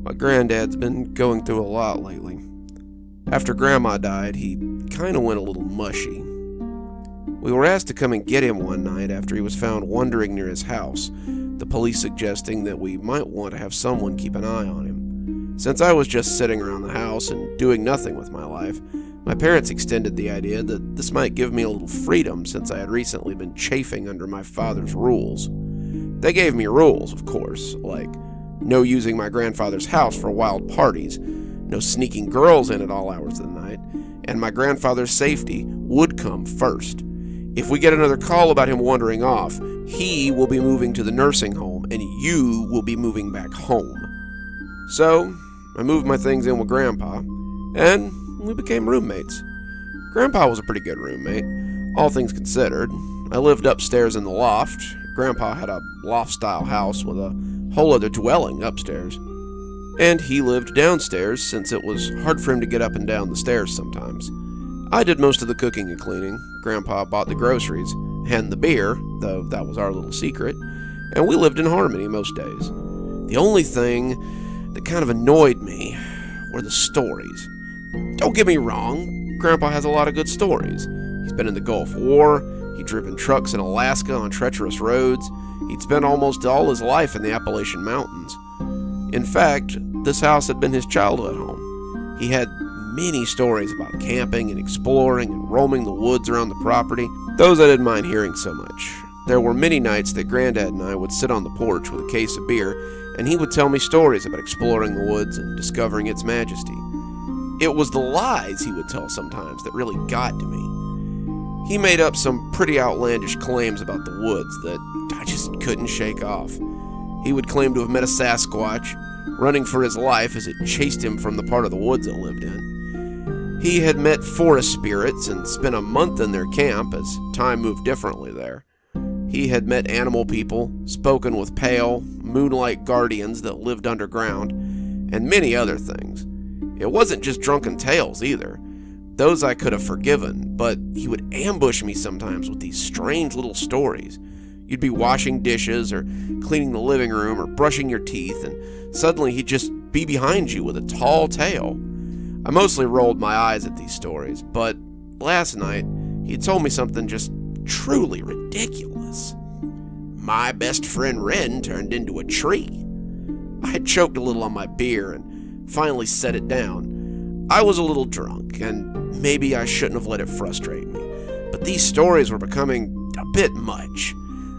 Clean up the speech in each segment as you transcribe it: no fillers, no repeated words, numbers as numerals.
My granddad's been going through a lot lately. After Grandma died, he kinda went a little mushy. We were asked to come and get him one night after he was found wandering near his house, the police suggesting that we might want to have someone keep an eye on him. Since I was just sitting around the house and doing nothing with my life, my parents extended the idea that this might give me a little freedom since I had recently been chafing under my father's rules. They gave me rules, of course, like no using my grandfather's house for wild parties, no sneaking girls in at all hours of the night, and my grandfather's safety would come first. If we get another call about him wandering off, he will be moving to the nursing home and you will be moving back home. So, I moved my things in with Grandpa, and we became roommates. Grandpa was a pretty good roommate, all things considered. I lived upstairs in the loft. Grandpa had a loft-style house with a whole other dwelling upstairs. And he lived downstairs since it was hard for him to get up and down the stairs sometimes. I did most of the cooking and cleaning. Grandpa bought the groceries and the beer, though that was our little secret, and we lived in harmony most days. The only thing that kind of annoyed me were the stories. Don't get me wrong, Grandpa has a lot of good stories. He's been in the Gulf War, he'd driven trucks in Alaska on treacherous roads, he'd spent almost all his life in the Appalachian Mountains. In fact, this house had been his childhood home. He had many stories about camping and exploring and roaming the woods around the property, those I didn't mind hearing so much. There were many nights that Granddad and I would sit on the porch with a case of beer, and he would tell me stories about exploring the woods and discovering its majesty. It was the lies he would tell sometimes that really got to me. He made up some pretty outlandish claims about the woods that I just couldn't shake off. He would claim to have met a Sasquatch, running for his life as it chased him from the part of the woods it lived in. He had met forest spirits and spent a month in their camp as time moved differently there. He had met animal people, spoken with pale, moonlight guardians that lived underground, and many other things. It wasn't just drunken tales either. Those I could have forgiven, but he would ambush me sometimes with these strange little stories. You'd be washing dishes or cleaning the living room or brushing your teeth, and suddenly he'd just be behind you with a tall tale. I mostly rolled my eyes at these stories, but last night he told me something just truly ridiculous. My best friend Wren turned into a tree. I had choked a little on my beer and finally set it down. I was a little drunk, and maybe I shouldn't have let it frustrate me, but these stories were becoming a bit much.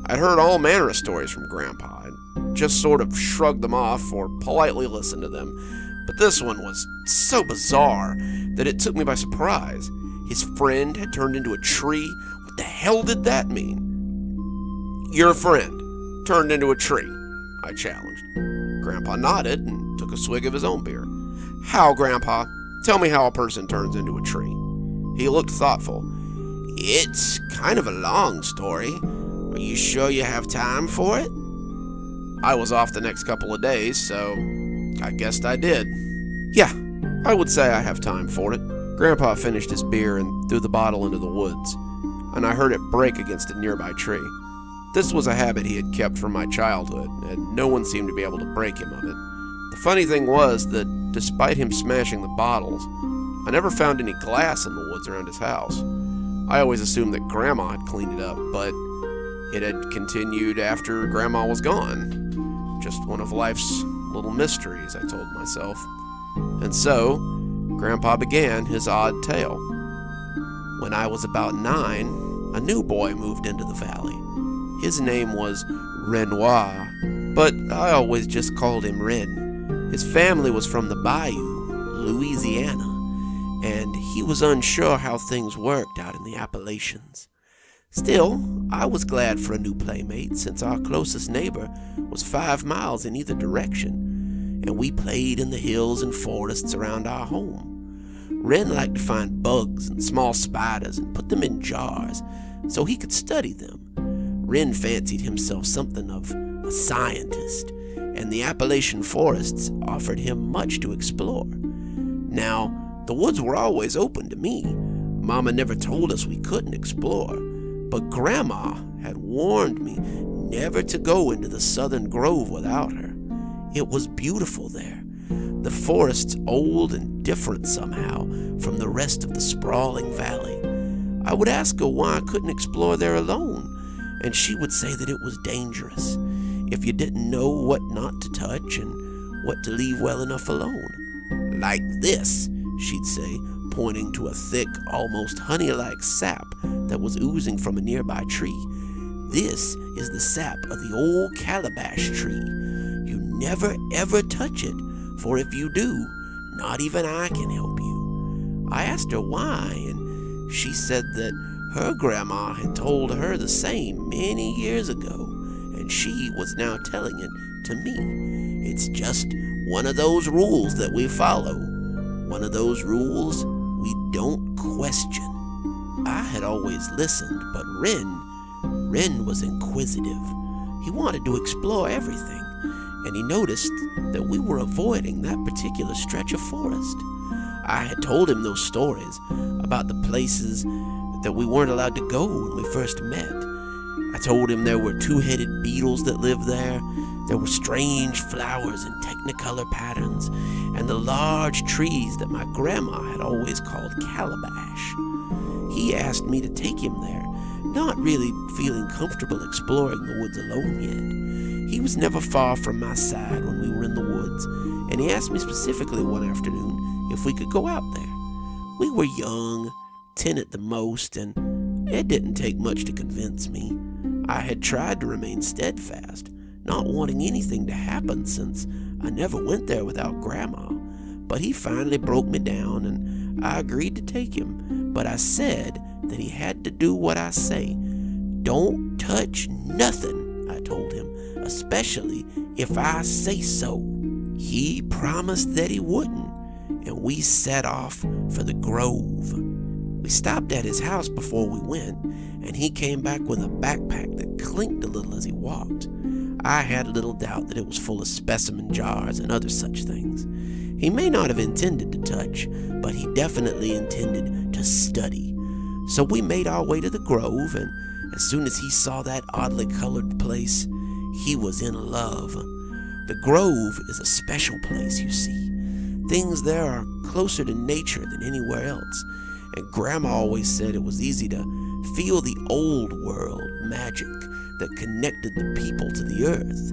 I'd heard all manner of stories from Grandpa and just sort of shrugged them off or politely listened to them, but this one was so bizarre that it took me by surprise. His friend had turned into a tree? What the hell did that mean? Your friend turned into a tree, I challenged. Grandpa nodded and took a swig of his own beer. How, Grandpa? Tell me how a person turns into a tree. He looked thoughtful. It's kind of a long story. Are you sure you have time for it? I was off the next couple of days, so I guessed I did. Yeah, I would say I have time for it. Grandpa finished his beer and threw the bottle into the woods, and I heard it break against a nearby tree. This was a habit he had kept from my childhood, and no one seemed to be able to break him of it. The funny thing was that despite him smashing the bottles, I never found any glass in the woods around his house. I always assumed that Grandma had cleaned it up, but it had continued after Grandma was gone. Just one of life's little mysteries, I told myself. And so, Grandpa began his odd tale. When I was about 9, a new boy moved into the valley. His name was Renoir, but I always just called him Ren. His family was from the Bayou, Louisiana, and he was unsure how things worked out in the Appalachians. Still, I was glad for a new playmate since our closest neighbor was 5 miles in either direction, and we played in the hills and forests around our home. Ren liked to find bugs and small spiders and put them in jars so he could study them. Ren fancied himself something of a scientist, and the Appalachian forests offered him much to explore. Now, the woods were always open to me. Mama never told us we couldn't explore, but Grandma had warned me never to go into the southern grove without her. It was beautiful there, The forest's old and different somehow from the rest of the sprawling valley. I would ask her why I couldn't explore there alone, and she would say that it was dangerous if you didn't know what not to touch and what to leave well enough alone. Like this, she'd say, pointing to a thick, almost honey-like sap that was oozing from a nearby tree. This is the sap of the old calabash tree. You never ever touch it, for if you do, not even I can help you. I asked her why, and she said that her grandma had told her the same many years ago, and she was now telling it to me. It's just one of those rules that we follow. One of those rules we don't question. I had always listened, but Ren was inquisitive. He wanted to explore everything, and he noticed that we were avoiding that particular stretch of forest. I had told him those stories about the places that we weren't allowed to go when we first met. I told him there were two-headed beetles that lived there. There were strange flowers in technicolor patterns, and the large trees that my grandma had always called calabash. He asked me to take him there, not really feeling comfortable exploring the woods alone yet. He was never far from my side when we were in the woods, and he asked me specifically one afternoon if we could go out there. We were young, 10 at the most, and it didn't take much to convince me. I had tried to remain steadfast, not wanting anything to happen since I never went there without Grandma. But he finally broke me down, and I agreed to take him. But I said that he had to do what I say. Don't touch nothing, I told him, especially if I say so. He promised that he wouldn't, and we set off for the grove. We stopped at his house before we went, and he came back with a backpack that clinked a little as he walked. I had little doubt that it was full of specimen jars and other such things. He may not have intended to touch, but he definitely intended to study. So we made our way to the grove, and as soon as he saw that oddly colored place, he was in love. The grove is a special place, you see. Things there are closer to nature than anywhere else, and Grandma always said it was easy to feel the old world magic that connected the people to the earth,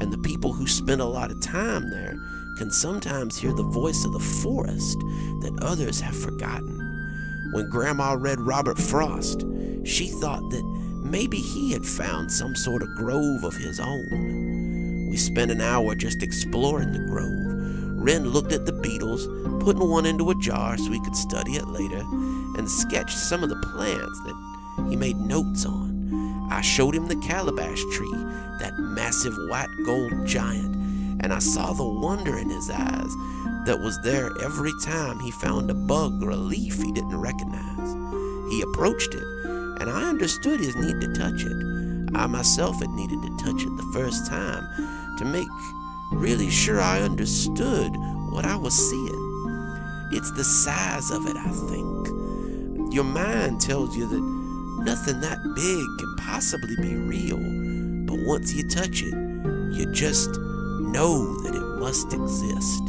and the people who spend a lot of time there can sometimes hear the voice of the forest that others have forgotten. When Grandma read Robert Frost, she thought that maybe he had found some sort of grove of his own. We spent an hour just exploring the grove. Ren looked at the beetles, putting one into a jar so he could study it later, and sketched some of the plants that he made notes on. I showed him the calabash tree, that massive white gold giant, and I saw the wonder in his eyes that was there every time he found a bug or a leaf he didn't recognize. He approached it, and I understood his need to touch it. I myself had needed to touch it the first time to make really sure I understood what I was seeing. It's the size of it, I think. Your mind tells you that nothing that big can possibly be real, but once you touch it, you just know that it must exist.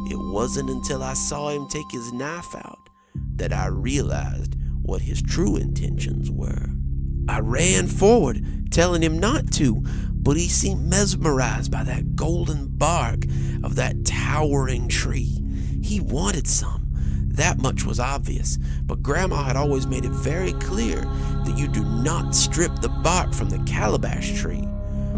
It wasn't until I saw him take his knife out that I realized what his true intentions were. I ran forward, telling him not to, but he seemed mesmerized by that golden bark of that towering tree. He wanted some. That much was obvious, but Grandma had always made it very clear that you do not strip the bark from the calabash tree.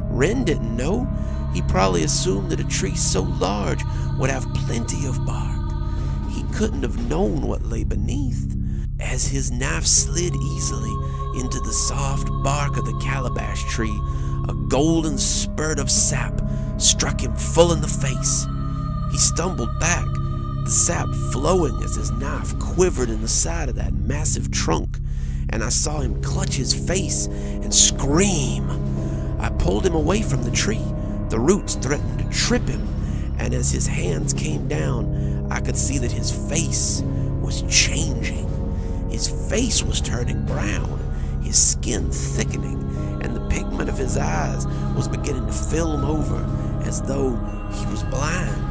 Ren didn't know. He probably assumed that a tree so large would have plenty of bark. He couldn't have known what lay beneath. As his knife slid easily into the soft bark of the calabash tree, a golden spurt of sap struck him full in the face. He stumbled back, the sap flowing as his knife quivered in the side of that massive trunk, and I saw him clutch his face and scream. I pulled him away from the tree. The roots threatened to trip him, and as his hands came down, I could see that his face was changing. His face was turning brown, his skin thickening, and the pigment of his eyes was beginning to film over as though he was blind.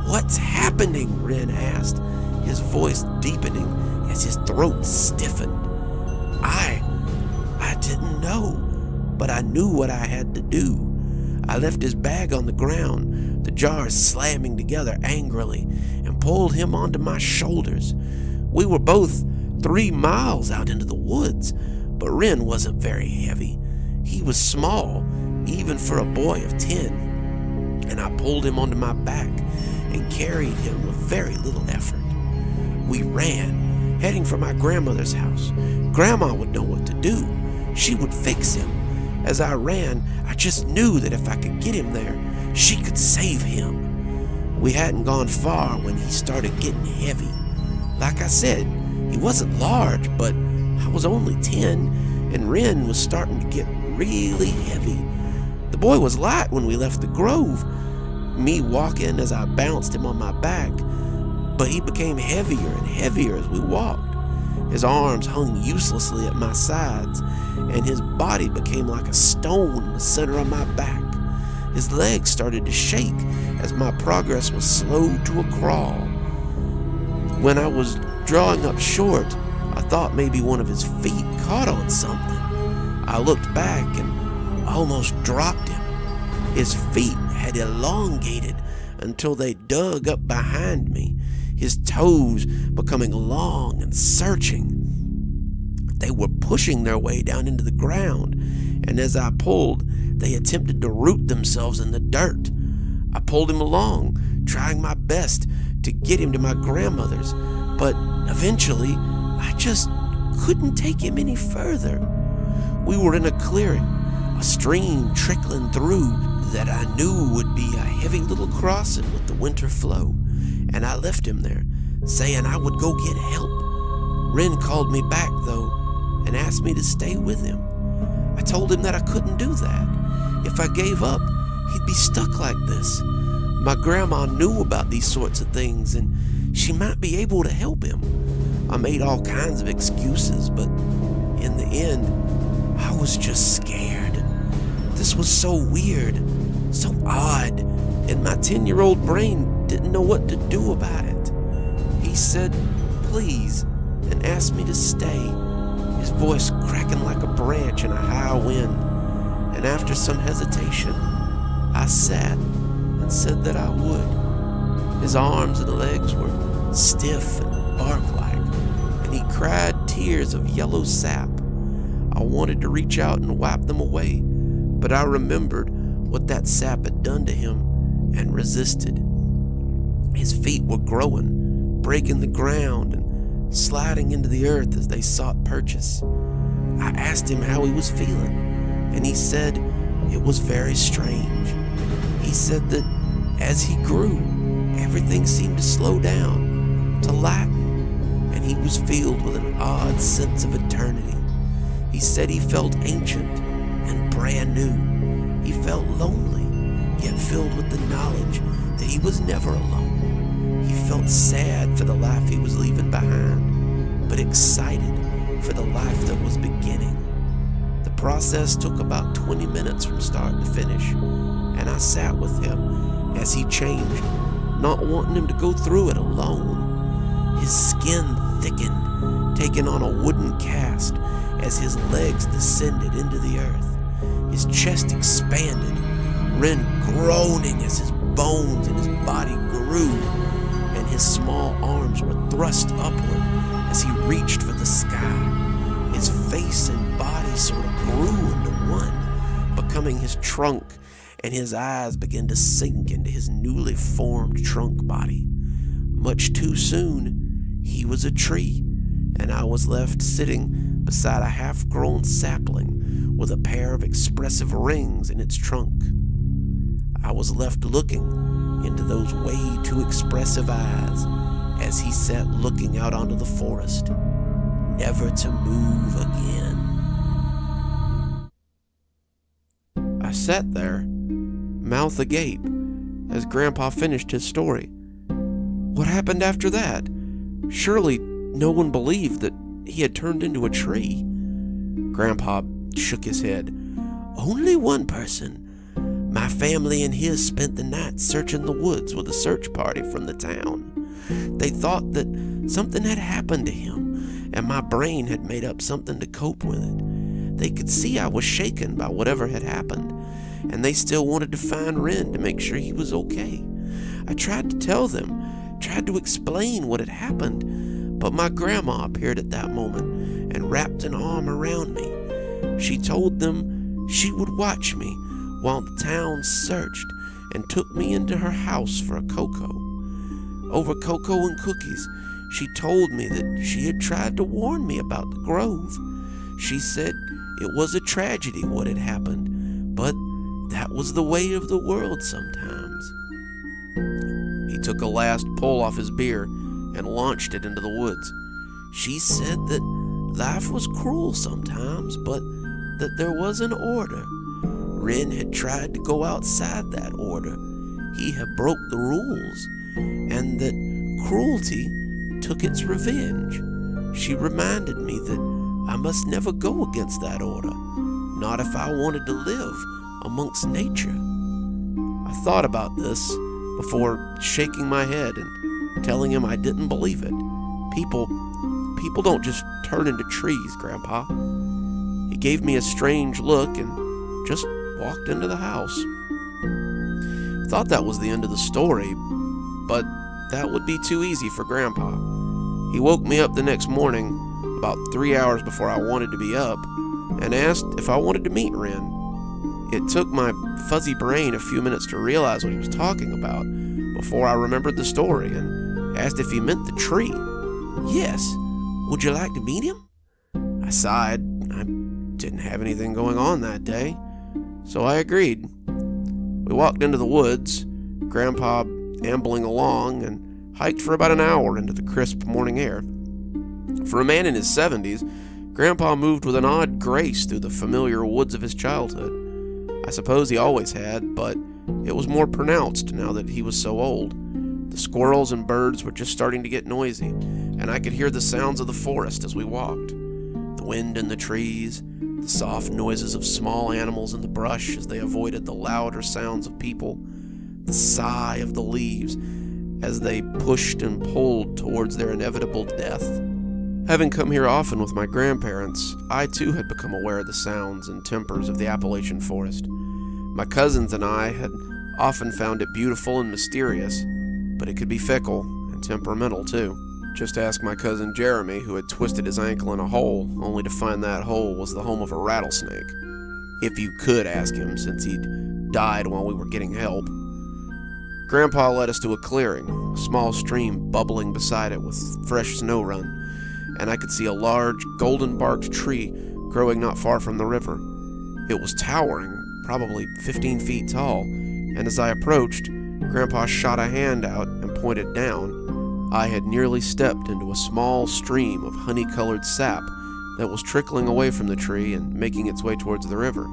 "What's happening?" Wren asked, his voice deepening as his throat stiffened. I didn't know, but I knew what I had to do. I left his bag on the ground, the jars slamming together angrily, and pulled him onto my shoulders. We were both 3 miles out into the woods, but Wren wasn't very heavy. He was small, even for a boy of 10, and I pulled him onto my back and carried him with very little effort. We ran, heading for my grandmother's house. Grandma would know what to do. She would fix him. As I ran, I just knew that if I could get him there, she could save him. We hadn't gone far when he started getting heavy. Like I said, he wasn't large, but I was only 10, and Wren was starting to get really heavy. The boy was light when we left the grove, me walking as I bounced him on my back, but he became heavier and heavier as we walked. His arms hung uselessly at my sides, and his body became like a stone in the center of my back. His legs started to shake as my progress was slowed to a crawl. When I was drawing up short, I thought maybe one of his feet caught on something. I looked back and almost dropped him. His feet had elongated until they dug up behind me, his toes becoming long and searching. They were pushing their way down into the ground, and as I pulled, they attempted to root themselves in the dirt. I pulled him along, trying my best to get him to my grandmother's, but eventually, I just couldn't take him any further. We were in a clearing, a stream trickling through that I knew would be a heavy little crossing with the winter flow, and I left him there, saying I would go get help. Wren called me back, though, and asked me to stay with him. I told him that I couldn't do that. If I gave up, he'd be stuck like this. My grandma knew about these sorts of things, and she might be able to help him. I made all kinds of excuses, but in the end, I was just scared. This was so weird, so odd, and my 10-year-old brain didn't know what to do about it. He said, "Please," and asked me to stay, his voice cracking like a branch in a high wind. And after some hesitation, I sat and said that I would. His arms and legs were stiff and bark-like, and he cried tears of yellow sap. I wanted to reach out and wipe them away, but I remembered what that sap had done to him and resisted. His feet were growing, breaking the ground and sliding into the earth as they sought purchase. I asked him how he was feeling, and he said it was very strange. He said that as he grew, everything seemed to slow down, to lighten, and he was filled with an odd sense of eternity. He said he felt ancient and brand new. He felt lonely, yet filled with the knowledge that he was never alone. He felt sad for the life he was leaving behind, but excited for the life that was beginning. The process took about 20 minutes from start to finish, and I sat with him as he changed, not wanting him to go through it alone. His skin thickened, taking on a wooden cast as his legs descended into the earth. His chest expanded, Wren groaning as his bones and his body grew, and his small arms were thrust upward as he reached for the sky. His face and body sort of grew into one, becoming his trunk, and his eyes began to sink into his newly formed trunk body. Much too soon, he was a tree, and I was left sitting beside a half-grown sapling with a pair of expressive rings in its trunk. I was left looking into those way too expressive eyes as he sat looking out onto the forest, never to move again. I sat there, mouth agape, as Grandpa finished his story. What happened after that? Surely no one believed that he had turned into a tree. Grandpa shook his head. Only one person. My My family and his spent the night searching the woods with a search party from the town. They thought that something had happened to him, and my brain had made up something to cope with it. They could see I was shaken by whatever had happened, and they still wanted to find Wren to make sure he was okay. I tried to tell them, tried to explain what had happened, but my grandma appeared at that moment and wrapped an arm around me. She told them she would watch me while the town searched and took me into her house for a cocoa. Over cocoa and cookies, she told me that she had tried to warn me about the grove. She said it was a tragedy what had happened, but that was the way of the world sometimes. He took a last pull off his beer and launched it into the woods. She said that life was cruel sometimes, but that there was an order. Wren had tried to go outside that order. He had broke the rules, and that cruelty took its revenge. She reminded me that I must never go against that order, not if I wanted to live amongst nature. I thought about this before shaking my head and telling him I didn't believe it. People don't just turn into trees, Grandpa. He gave me a strange look and just walked into the house. I thought that was the end of the story, but that would be too easy for Grandpa. He woke me up the next morning, about 3 hours before I wanted to be up, and asked if I wanted to meet Wren. It took my fuzzy brain a few minutes to realize what he was talking about before I remembered the story and asked if he meant the tree. Yes, would you like to meet him? I sighed. I didn't have anything going on that day, so I agreed. We walked into the woods, Grandpa ambling along, and hiked for about an hour into the crisp morning air. For a man in his 70s, Grandpa moved with an odd grace through the familiar woods of his childhood. I suppose he always had, but it was more pronounced now that he was so old. The squirrels and birds were just starting to get noisy, and I could hear the sounds of the forest as we walked. The wind in the trees, the soft noises of small animals in the brush as they avoided the louder sounds of people, the sigh of the leaves as they pushed and pulled towards their inevitable death. Having come here often with my grandparents, I too had become aware of the sounds and tempers of the Appalachian forest. My cousins and I had often found it beautiful and mysterious, but it could be fickle and temperamental too. Just ask my cousin Jeremy, who had twisted his ankle in a hole, only to find that hole was the home of a rattlesnake. If you could ask him, since he'd died while we were getting help. Grandpa led us to a clearing, a small stream bubbling beside it with fresh snow run, and I could see a large, golden-barked tree growing not far from the river. It was towering, probably 15 feet tall, and as I approached, Grandpa shot a hand out and pointed down. I had nearly stepped into a small stream of honey-colored sap that was trickling away from the tree and making its way towards the river.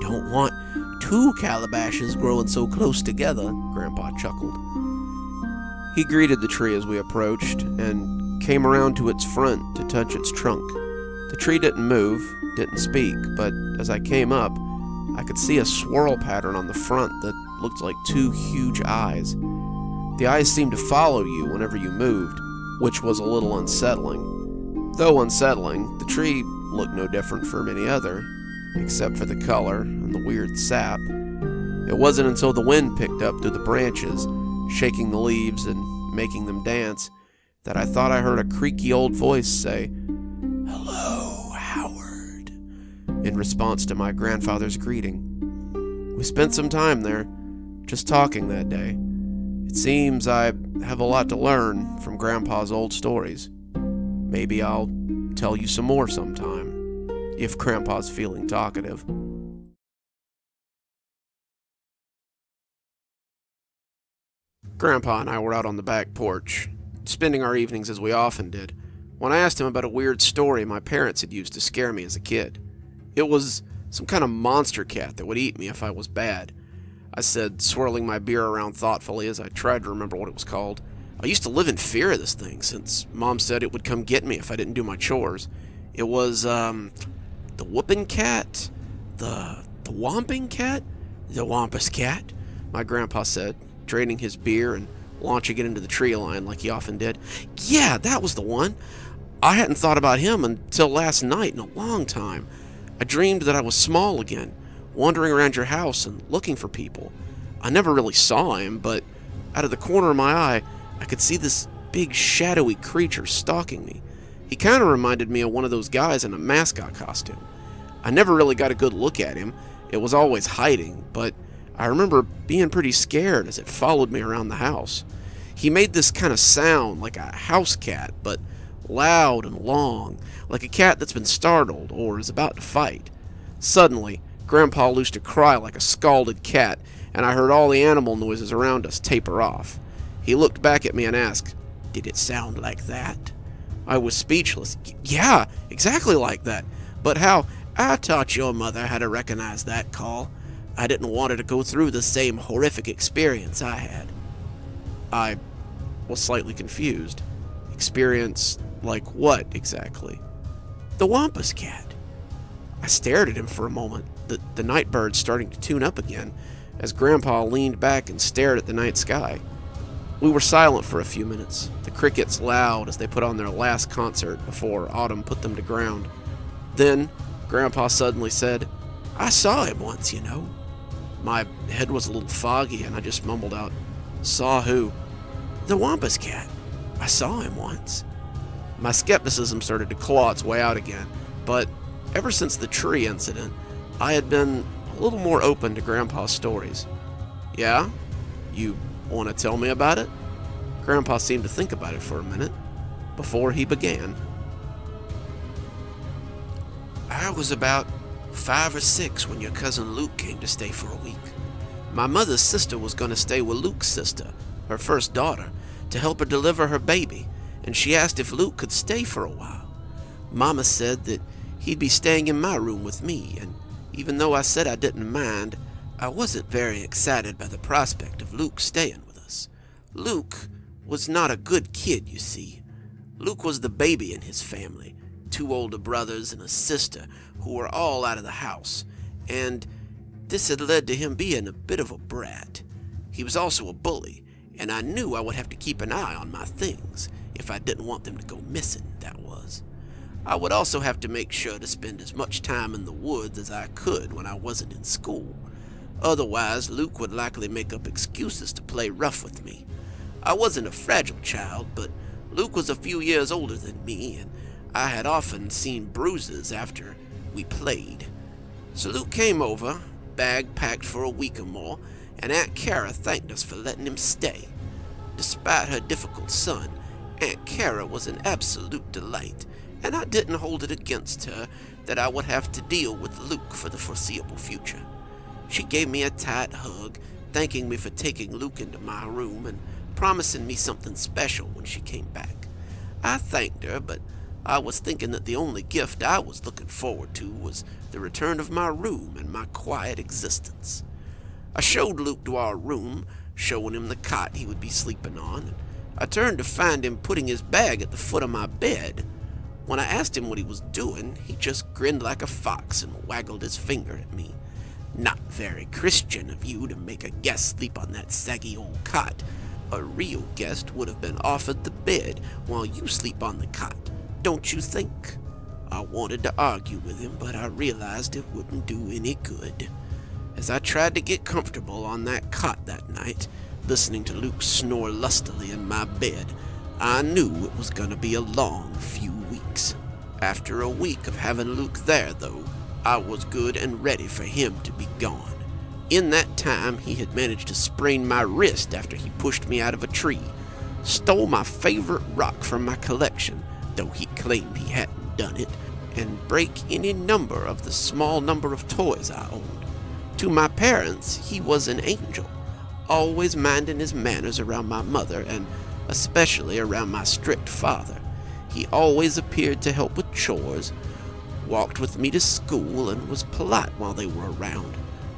"Don't want 2 calabashes growing so close together," Grandpa chuckled. He greeted the tree as we approached and came around to its front to touch its trunk. The tree didn't move, didn't speak, but as I came up, I could see a swirl pattern on the front that looked like 2 huge eyes. The eyes seemed to follow you whenever you moved, which was a little unsettling. Though unsettling, the tree looked no different from any other, except for the color and the weird sap. It wasn't until the wind picked up through the branches, shaking the leaves and making them dance, that I thought I heard a creaky old voice say, "Hello, Howard," in response to my grandfather's greeting. We spent some time there, just talking that day. It seems I have a lot to learn from Grandpa's old stories. Maybe I'll tell you some more sometime, if Grandpa's feeling talkative. Grandpa and I were out on the back porch, spending our evenings as we often did, when I asked him about a weird story my parents had used to scare me as a kid. It was some kind of monster cat that would eat me if I was bad, I said, swirling my beer around thoughtfully as I tried to remember what it was called. I used to live in fear of this thing, since Mom said it would come get me if I didn't do my chores. It was, the whooping cat? The whomping cat? "The wampus cat," my grandpa said, draining his beer and launching it into the tree line like he often did. "Yeah, that was the one. I hadn't thought about him until last night in a long time. I dreamed that I was small again, wandering around your house and looking for people. I never really saw him, but out of the corner of my eye, I could see this big shadowy creature stalking me. He kind of reminded me of one of those guys in a mascot costume. I never really got a good look at him. It was always hiding, but I remember being pretty scared as it followed me around the house. He made this kind of sound like a house cat, but loud and long, like a cat that's been startled or is about to fight. Suddenly, Grandpa loosed a cry like a scalded cat, and I heard all the animal noises around us taper off. He looked back at me and asked, "Did it sound like that?" I was speechless. "Yeah, exactly like that. But how?" "I taught your mother how to recognize that call. I didn't want her to go through the same horrific experience I had." I was slightly confused. Experience like what, exactly? "The wampus cat." I stared at him for a moment, the night bird starting to tune up again, as Grandpa leaned back and stared at the night sky. We were silent for a few minutes, the crickets loud as they put on their last concert before autumn put them to ground. Then, Grandpa suddenly said, "I saw him once, you know." My head was a little foggy and I just mumbled out, "Saw who?" "The wampus cat. I saw him once." My skepticism started to claw its way out again, but ever since the tree incident, I had been a little more open to Grandpa's stories. "Yeah? You want to tell me about it?" Grandpa seemed to think about it for a minute before he began. "I was about 5 or 6 when your cousin Luke came to stay for a week. My mother's sister was going to stay with Luke's sister, her first daughter, to help her deliver her baby, and she asked if Luke could stay for a while. Mama said that he'd be staying in my room with me, and even though I said I didn't mind, I wasn't very excited by the prospect of Luke staying with us. Luke was not a good kid, you see. Luke was the baby in his family, 2 older brothers and a sister who were all out of the house, and this had led to him being a bit of a brat. He was also a bully, and I knew I would have to keep an eye on my things if I didn't want them to go missing, that was. I would also have to make sure to spend as much time in the woods as I could when I wasn't in school. Otherwise, Luke would likely make up excuses to play rough with me. I wasn't a fragile child, but Luke was a few years older than me, and I had often seen bruises after we played. So Luke came over, bag packed for a week or more, and Aunt Kara thanked us for letting him stay. Despite her difficult son, Aunt Kara was an absolute delight, and I didn't hold it against her that I would have to deal with Luke for the foreseeable future. She gave me a tight hug, thanking me for taking Luke into my room and promising me something special when she came back. I thanked her, but I was thinking that the only gift I was looking forward to was the return of my room and my quiet existence. I showed Luke to our room, showing him the cot he would be sleeping on. I turned to find him putting his bag at the foot of my bed. When I asked him what he was doing, he just grinned like a fox and waggled his finger at me. "Not very Christian of you to make a guest sleep on that saggy old cot. A real guest would have been offered the bed while you sleep on the cot, don't you think?" I wanted to argue with him, but I realized it wouldn't do any good. As I tried to get comfortable on that cot that night, listening to Luke snore lustily in my bed, I knew it was going to be a long few weeks. After a week of having Luke there, though, I was good and ready for him to be gone. In that time, he had managed to sprain my wrist after he pushed me out of a tree, stole my favorite rock from my collection, though he claimed he hadn't done it, and break any number of the small number of toys I owned. To my parents, he was an angel, always minding his manners around my mother and especially around my strict father. He always appeared to help with chores, walked with me to school, and was polite while they were around.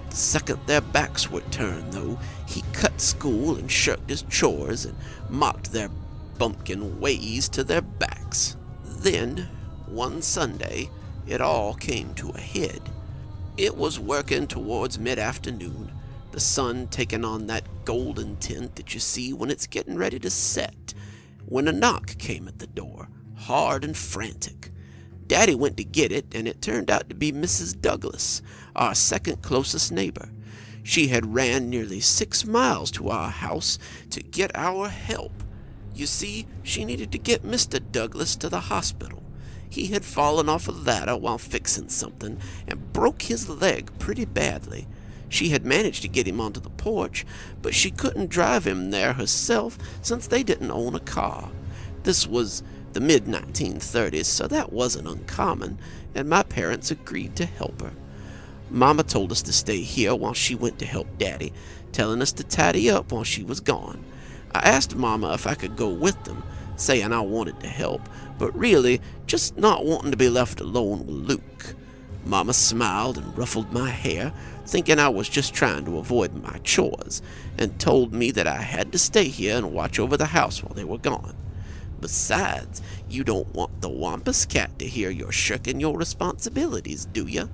The second their backs were turned, though, he cut school and shirked his chores and mocked their bumpkin ways to their backs. Then, one Sunday, it all came to a head. It was working towards mid-afternoon, the sun taking on that golden tint that you see when it's getting ready to set, when a knock came at the door, hard and frantic. Daddy went to get it, and it turned out to be Mrs. Douglas, our second closest neighbor. She had ran nearly 6 miles to our house to get our help. You see, she needed to get Mr. Douglas to the hospital. He had fallen off a ladder while fixing something and broke his leg pretty badly. She had managed to get him onto the porch, but she couldn't drive him there herself since they didn't own a car. This was the mid-1930s, so that wasn't uncommon, and my parents agreed to help her. Mama told us to stay here while she went to help Daddy, telling us to tidy up while she was gone. I asked Mama if I could go with them, saying I wanted to help, but really just not wanting to be left alone with Luke. Mama smiled and ruffled my hair, thinking I was just trying to avoid my chores, and told me that I had to stay here and watch over the house while they were gone. Besides, you don't want the Wampus cat to hear you're shirking your responsibilities, do you?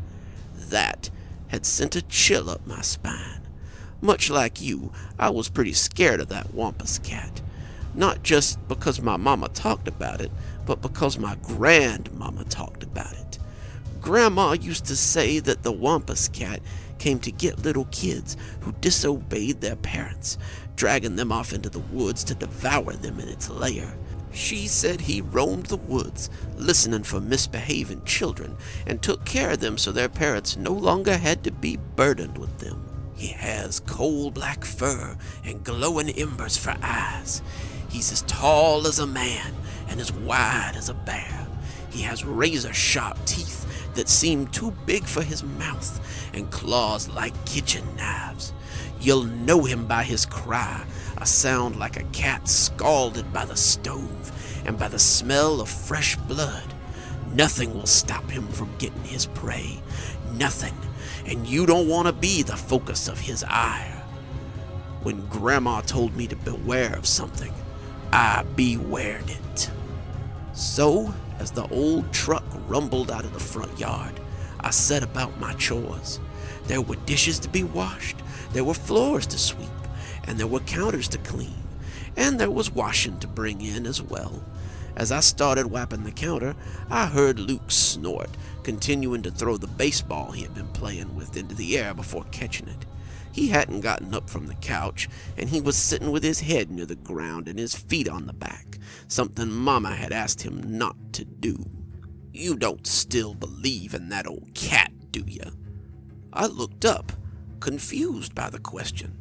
That had sent a chill up my spine. Much like you, I was pretty scared of that Wampus cat. Not just because my mama talked about it, but because my grandmama talked about it. Grandma used to say that the Wampus cat came to get little kids who disobeyed their parents, dragging them off into the woods to devour them in its lair. She said he roamed the woods, listening for misbehaving children, and took care of them so their parents no longer had to be burdened with them. He has coal black fur and glowing embers for eyes. He's as tall as a man and as wide as a bear. He has razor-sharp teeth that seem too big for his mouth and claws like kitchen knives. You'll know him by his cry, a sound like a cat scalded by the stove and by the smell of fresh blood. Nothing will stop him from getting his prey. Nothing. And you don't want to be the focus of his ire. When Grandma told me to beware of something, I bewared it. So, as the old truck rumbled out of the front yard, I set about my chores. There were dishes to be washed, there were floors to sweep, and there were counters to clean, and there was washing to bring in as well. As I started wiping the counter, I heard Luke snort, continuing to throw the baseball he had been playing with into the air before catching it. He hadn't gotten up from the couch, and he was sitting with his head near the ground and his feet on the back, something Mama had asked him not to do. You don't still believe in that old cat, do you? I looked up, confused by the question.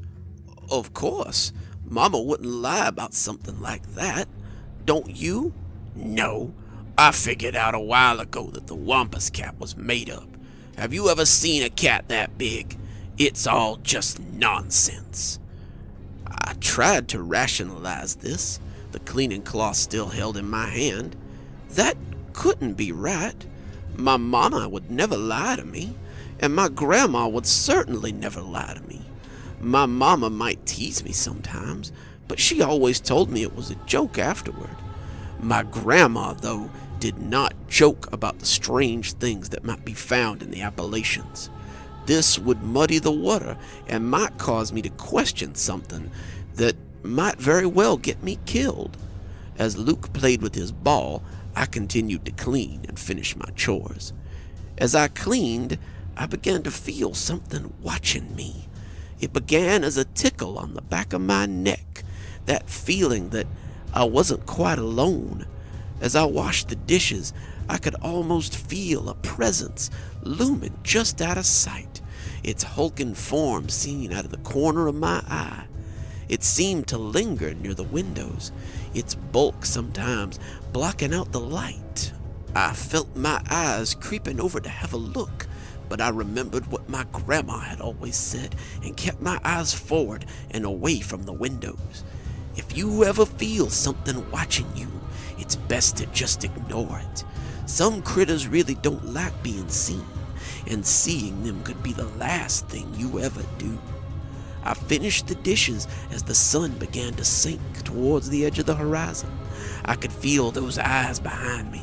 Of course, Mama wouldn't lie about something like that. Don't you? No. I figured out a while ago that the Wampus cat was made up. Have you ever seen a cat that big? It's all just nonsense. I tried to rationalize this, the cleaning cloth still held in my hand. That couldn't be right. My mama would never lie to me, and my grandma would certainly never lie to me. My mama might tease me sometimes, but she always told me it was a joke afterward. My grandma, though, did not joke about the strange things that might be found in the Appalachians. This would muddy the water and might cause me to question something that might very well get me killed. As Luke played with his ball, I continued to clean and finish my chores. As I cleaned, I began to feel something watching me. It began as a tickle on the back of my neck, that feeling that I wasn't quite alone. As I washed the dishes, I could almost feel a presence looming just out of sight, its hulking form seen out of the corner of my eye. It seemed to linger near the windows, its bulk sometimes blocking out the light. I felt my eyes creeping over to have a look, but I remembered what my grandma had always said and kept my eyes forward and away from the windows. If you ever feel something watching you, it's best to just ignore it. Some critters really don't like being seen, and seeing them could be the last thing you ever do. I finished the dishes as the sun began to sink towards the edge of the horizon. I could feel those eyes behind me,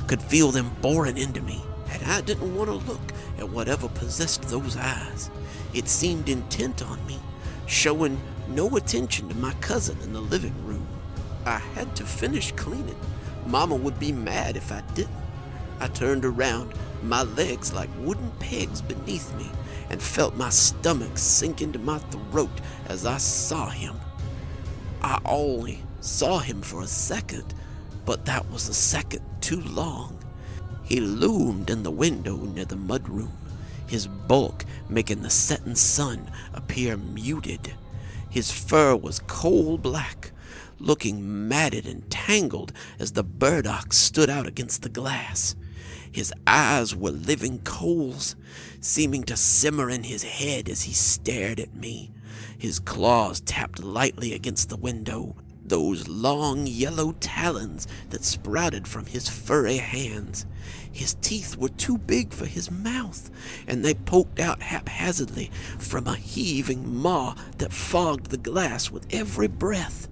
could feel them boring into me, and I didn't want to look at whatever possessed those eyes. It seemed intent on me, showing no attention to my cousin in the living room. I had to finish cleaning. Mama would be mad if I didn't. I turned around, my legs like wooden pegs beneath me, and felt my stomach sink into my throat as I saw him. I only saw him for a second, but that was a second too long. He loomed in the window near the mudroom, his bulk making the setting sun appear muted. His fur was coal black, looking matted and tangled as the burdock stood out against the glass. His eyes were living coals, seeming to simmer in his head as he stared at me. His claws tapped lightly against the window, those long yellow talons that sprouted from his furry hands. His teeth were too big for his mouth, and they poked out haphazardly from a heaving maw that fogged the glass with every breath.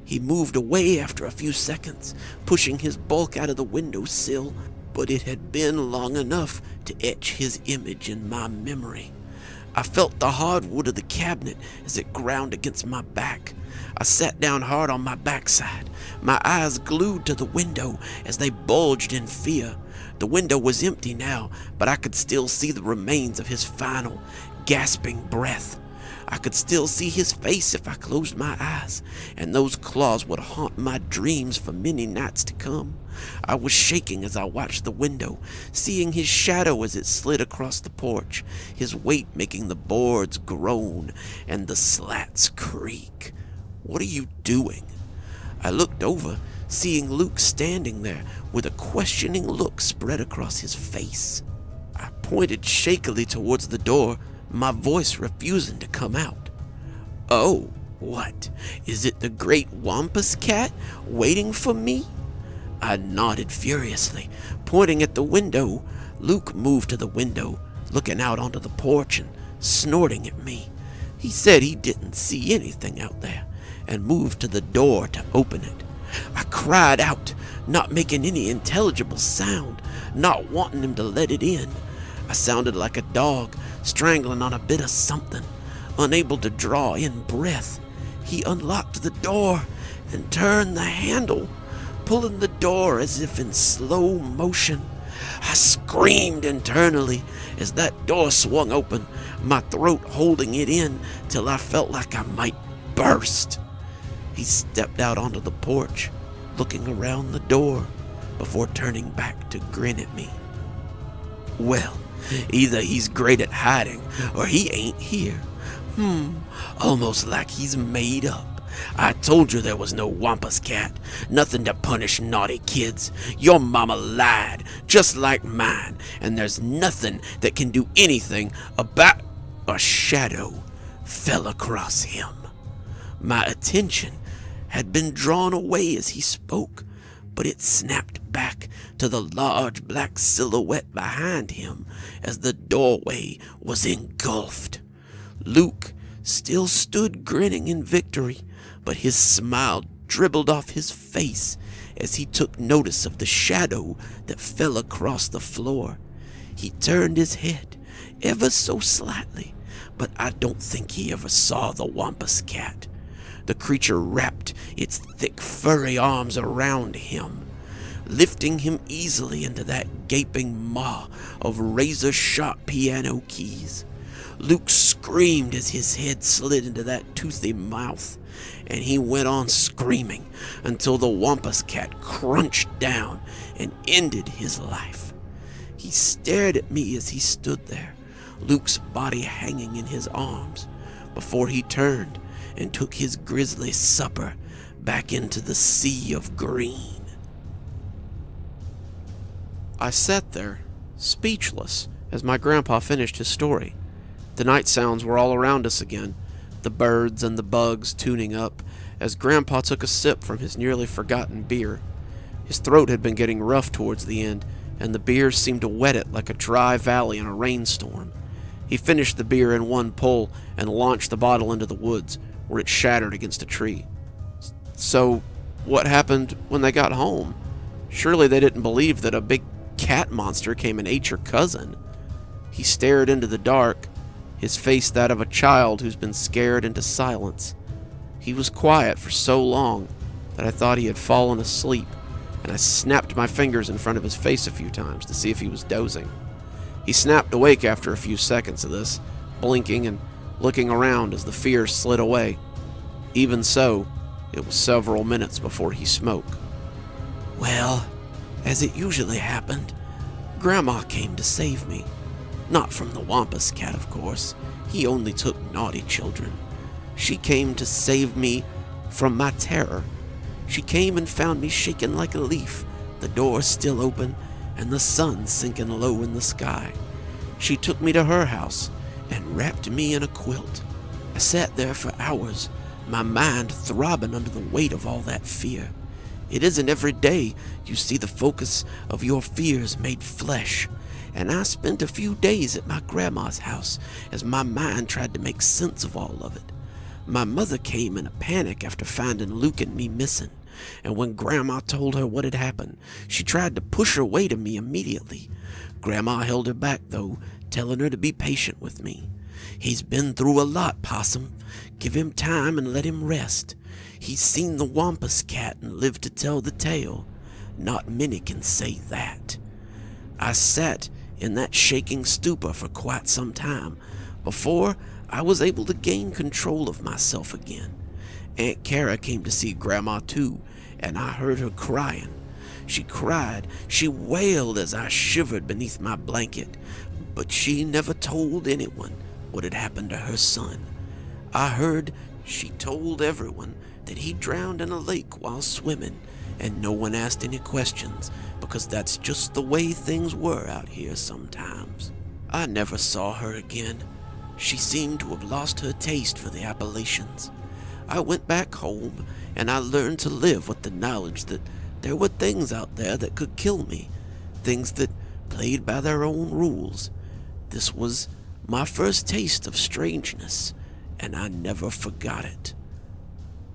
He moved away after a few seconds, pushing his bulk out of the window sill, but it had been long enough to etch his image in my memory. I felt the hardwood of the cabinet as it ground against my back. I sat down hard on my backside, my eyes glued to the window as they bulged in fear. The window was empty now, but I could still see the remains of his final, gasping breath. I could still see his face if I closed my eyes, and those claws would haunt my dreams for many nights to come. I was shaking as I watched the window, seeing his shadow as it slid across the porch, his weight making the boards groan and the slats creak. "What are you doing?" I looked over, seeing Luke standing there with a questioning look spread across his face. I pointed shakily towards the door, my voice refusing to come out. "Oh, what? Is it the great Wampus cat waiting for me?" I nodded furiously, pointing at the window. Luke moved to the window, looking out onto the porch and snorting at me. He said he didn't see anything out there, and moved to the door to open it. I cried out, not making any intelligible sound, not wanting him to let it in. I sounded like a dog strangling on a bit of something, unable to draw in breath. He unlocked the door and turned the handle, pulling the door as if in slow motion. I screamed internally as that door swung open, my throat holding it in till I felt like I might burst. He stepped out onto the porch, looking around the door before turning back to grin at me. "Well, either he's great at hiding or he ain't here. Almost like he's made up. I told you there was no Wampus cat, nothing to punish naughty kids. Your mama lied, just like mine, and there's nothing that can do anything about—" A shadow fell across him. My attention had been drawn away as he spoke, but it snapped back to the large black silhouette behind him as the doorway was engulfed. Luke still stood grinning in victory, but his smile dribbled off his face as he took notice of the shadow that fell across the floor. He turned his head ever so slightly, but I don't think he ever saw the Wampus cat. The creature wrapped its thick furry arms around him, lifting him easily into that gaping maw of razor-sharp piano keys. Luke screamed as his head slid into that toothy mouth, and he went on screaming until the Wampus cat crunched down and ended his life. He stared at me as he stood there, Luke's body hanging in his arms, before he turned and took his grisly supper back into the sea of green. I sat there, speechless, as my grandpa finished his story. The night sounds were all around us again, the birds and the bugs tuning up, as Grandpa took a sip from his nearly forgotten beer. His throat had been getting rough towards the end, and the beer seemed to wet it like a dry valley in a rainstorm. He finished the beer in one pull and launched the bottle into the woods, where it shattered against a tree. So, what happened when they got home? Surely they didn't believe that a big cat monster came and ate your cousin. He stared into the dark, his face that of a child who's been scared into silence. He was quiet for so long that I thought he had fallen asleep, and I snapped my fingers in front of his face a few times to see if he was dozing. He snapped awake after a few seconds of this, blinking and looking around as the fear slid away. Even so, it was several minutes before he spoke. Well, as it usually happened, Grandma came to save me. Not from the Wampus cat, of course. He only took naughty children. She came to save me from my terror. She came and found me shaking like a leaf, the door still open, and the sun sinking low in the sky. She took me to her house and wrapped me in a quilt. I sat there for hours, my mind throbbing under the weight of all that fear. It isn't every day you see the focus of your fears made flesh, and I spent a few days at my grandma's house as my mind tried to make sense of all of it. My mother came in a panic after finding Luke and me missing, and when Grandma told her what had happened, she tried to push her way to me immediately. Grandma held her back, though, telling her to be patient with me. He's been through a lot, Possum. Give him time and let him rest. He's seen the Wampus cat and lived to tell the tale. Not many can say that. I sat in that shaking stupor for quite some time before I was able to gain control of myself again. Aunt Kara came to see Grandma too, and I heard her crying. She cried, she wailed as I shivered beneath my blanket, but she never told anyone what had happened to her son. I heard she told everyone that he drowned in a lake while swimming, and no one asked any questions, because that's just the way things were out here sometimes. I never saw her again. She seemed to have lost her taste for the Appalachians. I went back home, and I learned to live with the knowledge that there were things out there that could kill me, things that played by their own rules. This was my first taste of strangeness, and I never forgot it.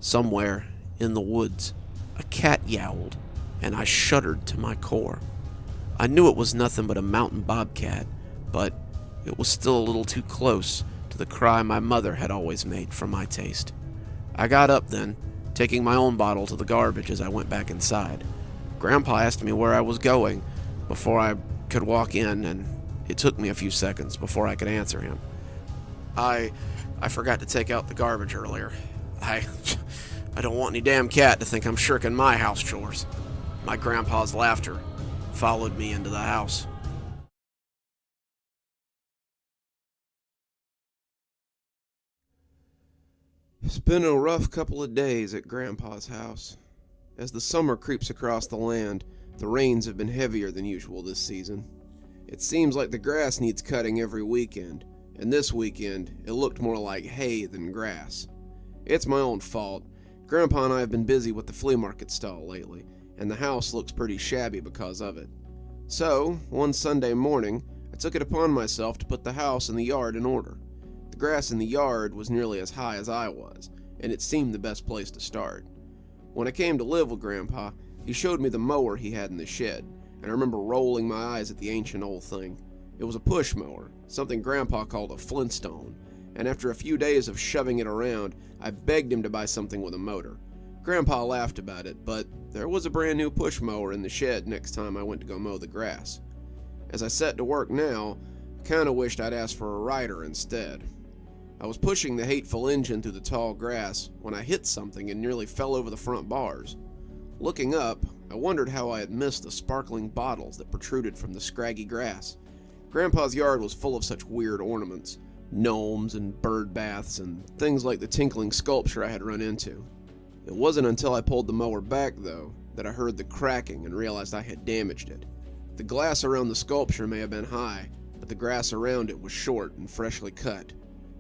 Somewhere in the woods, a cat yowled, and I shuddered to my core. I knew it was nothing but a mountain bobcat, but it was still a little too close to the cry my mother had always made for my taste. I got up then, taking my own bottle to the garbage as I went back inside. Grandpa asked me where I was going before I could walk in, and it took me a few seconds before I could answer him. I forgot to take out the garbage earlier. I don't want any damn cat to think I'm shirking my house chores. My grandpa's laughter followed me into the house. It's been a rough couple of days at Grandpa's house. As the summer creeps across the land, the rains have been heavier than usual this season. It seems like the grass needs cutting every weekend, and this weekend it looked more like hay than grass. It's my own fault. Grandpa and I have been busy with the flea market stall lately, and the house looks pretty shabby because of it. So, one Sunday morning, I took it upon myself to put the house and the yard in order. The grass in the yard was nearly as high as I was, and it seemed the best place to start. When I came to live with Grandpa, he showed me the mower he had in the shed, and I remember rolling my eyes at the ancient old thing. It was a push mower, something Grandpa called a Flintstone, and after a few days of shoving it around, I begged him to buy something with a motor. Grandpa laughed about it, but there was a brand new push mower in the shed next time I went to go mow the grass. As I set to work now, I kinda wished I'd asked for a rider instead. I was pushing the hateful engine through the tall grass when I hit something and nearly fell over the front bars. Looking up, I wondered how I had missed the sparkling bottles that protruded from the scraggy grass. Grandpa's yard was full of such weird ornaments, gnomes and bird baths and things like the tinkling sculpture I had run into. It wasn't until I pulled the mower back, though, that I heard the cracking and realized I had damaged it. The glass around the sculpture may have been high, but the grass around it was short and freshly cut.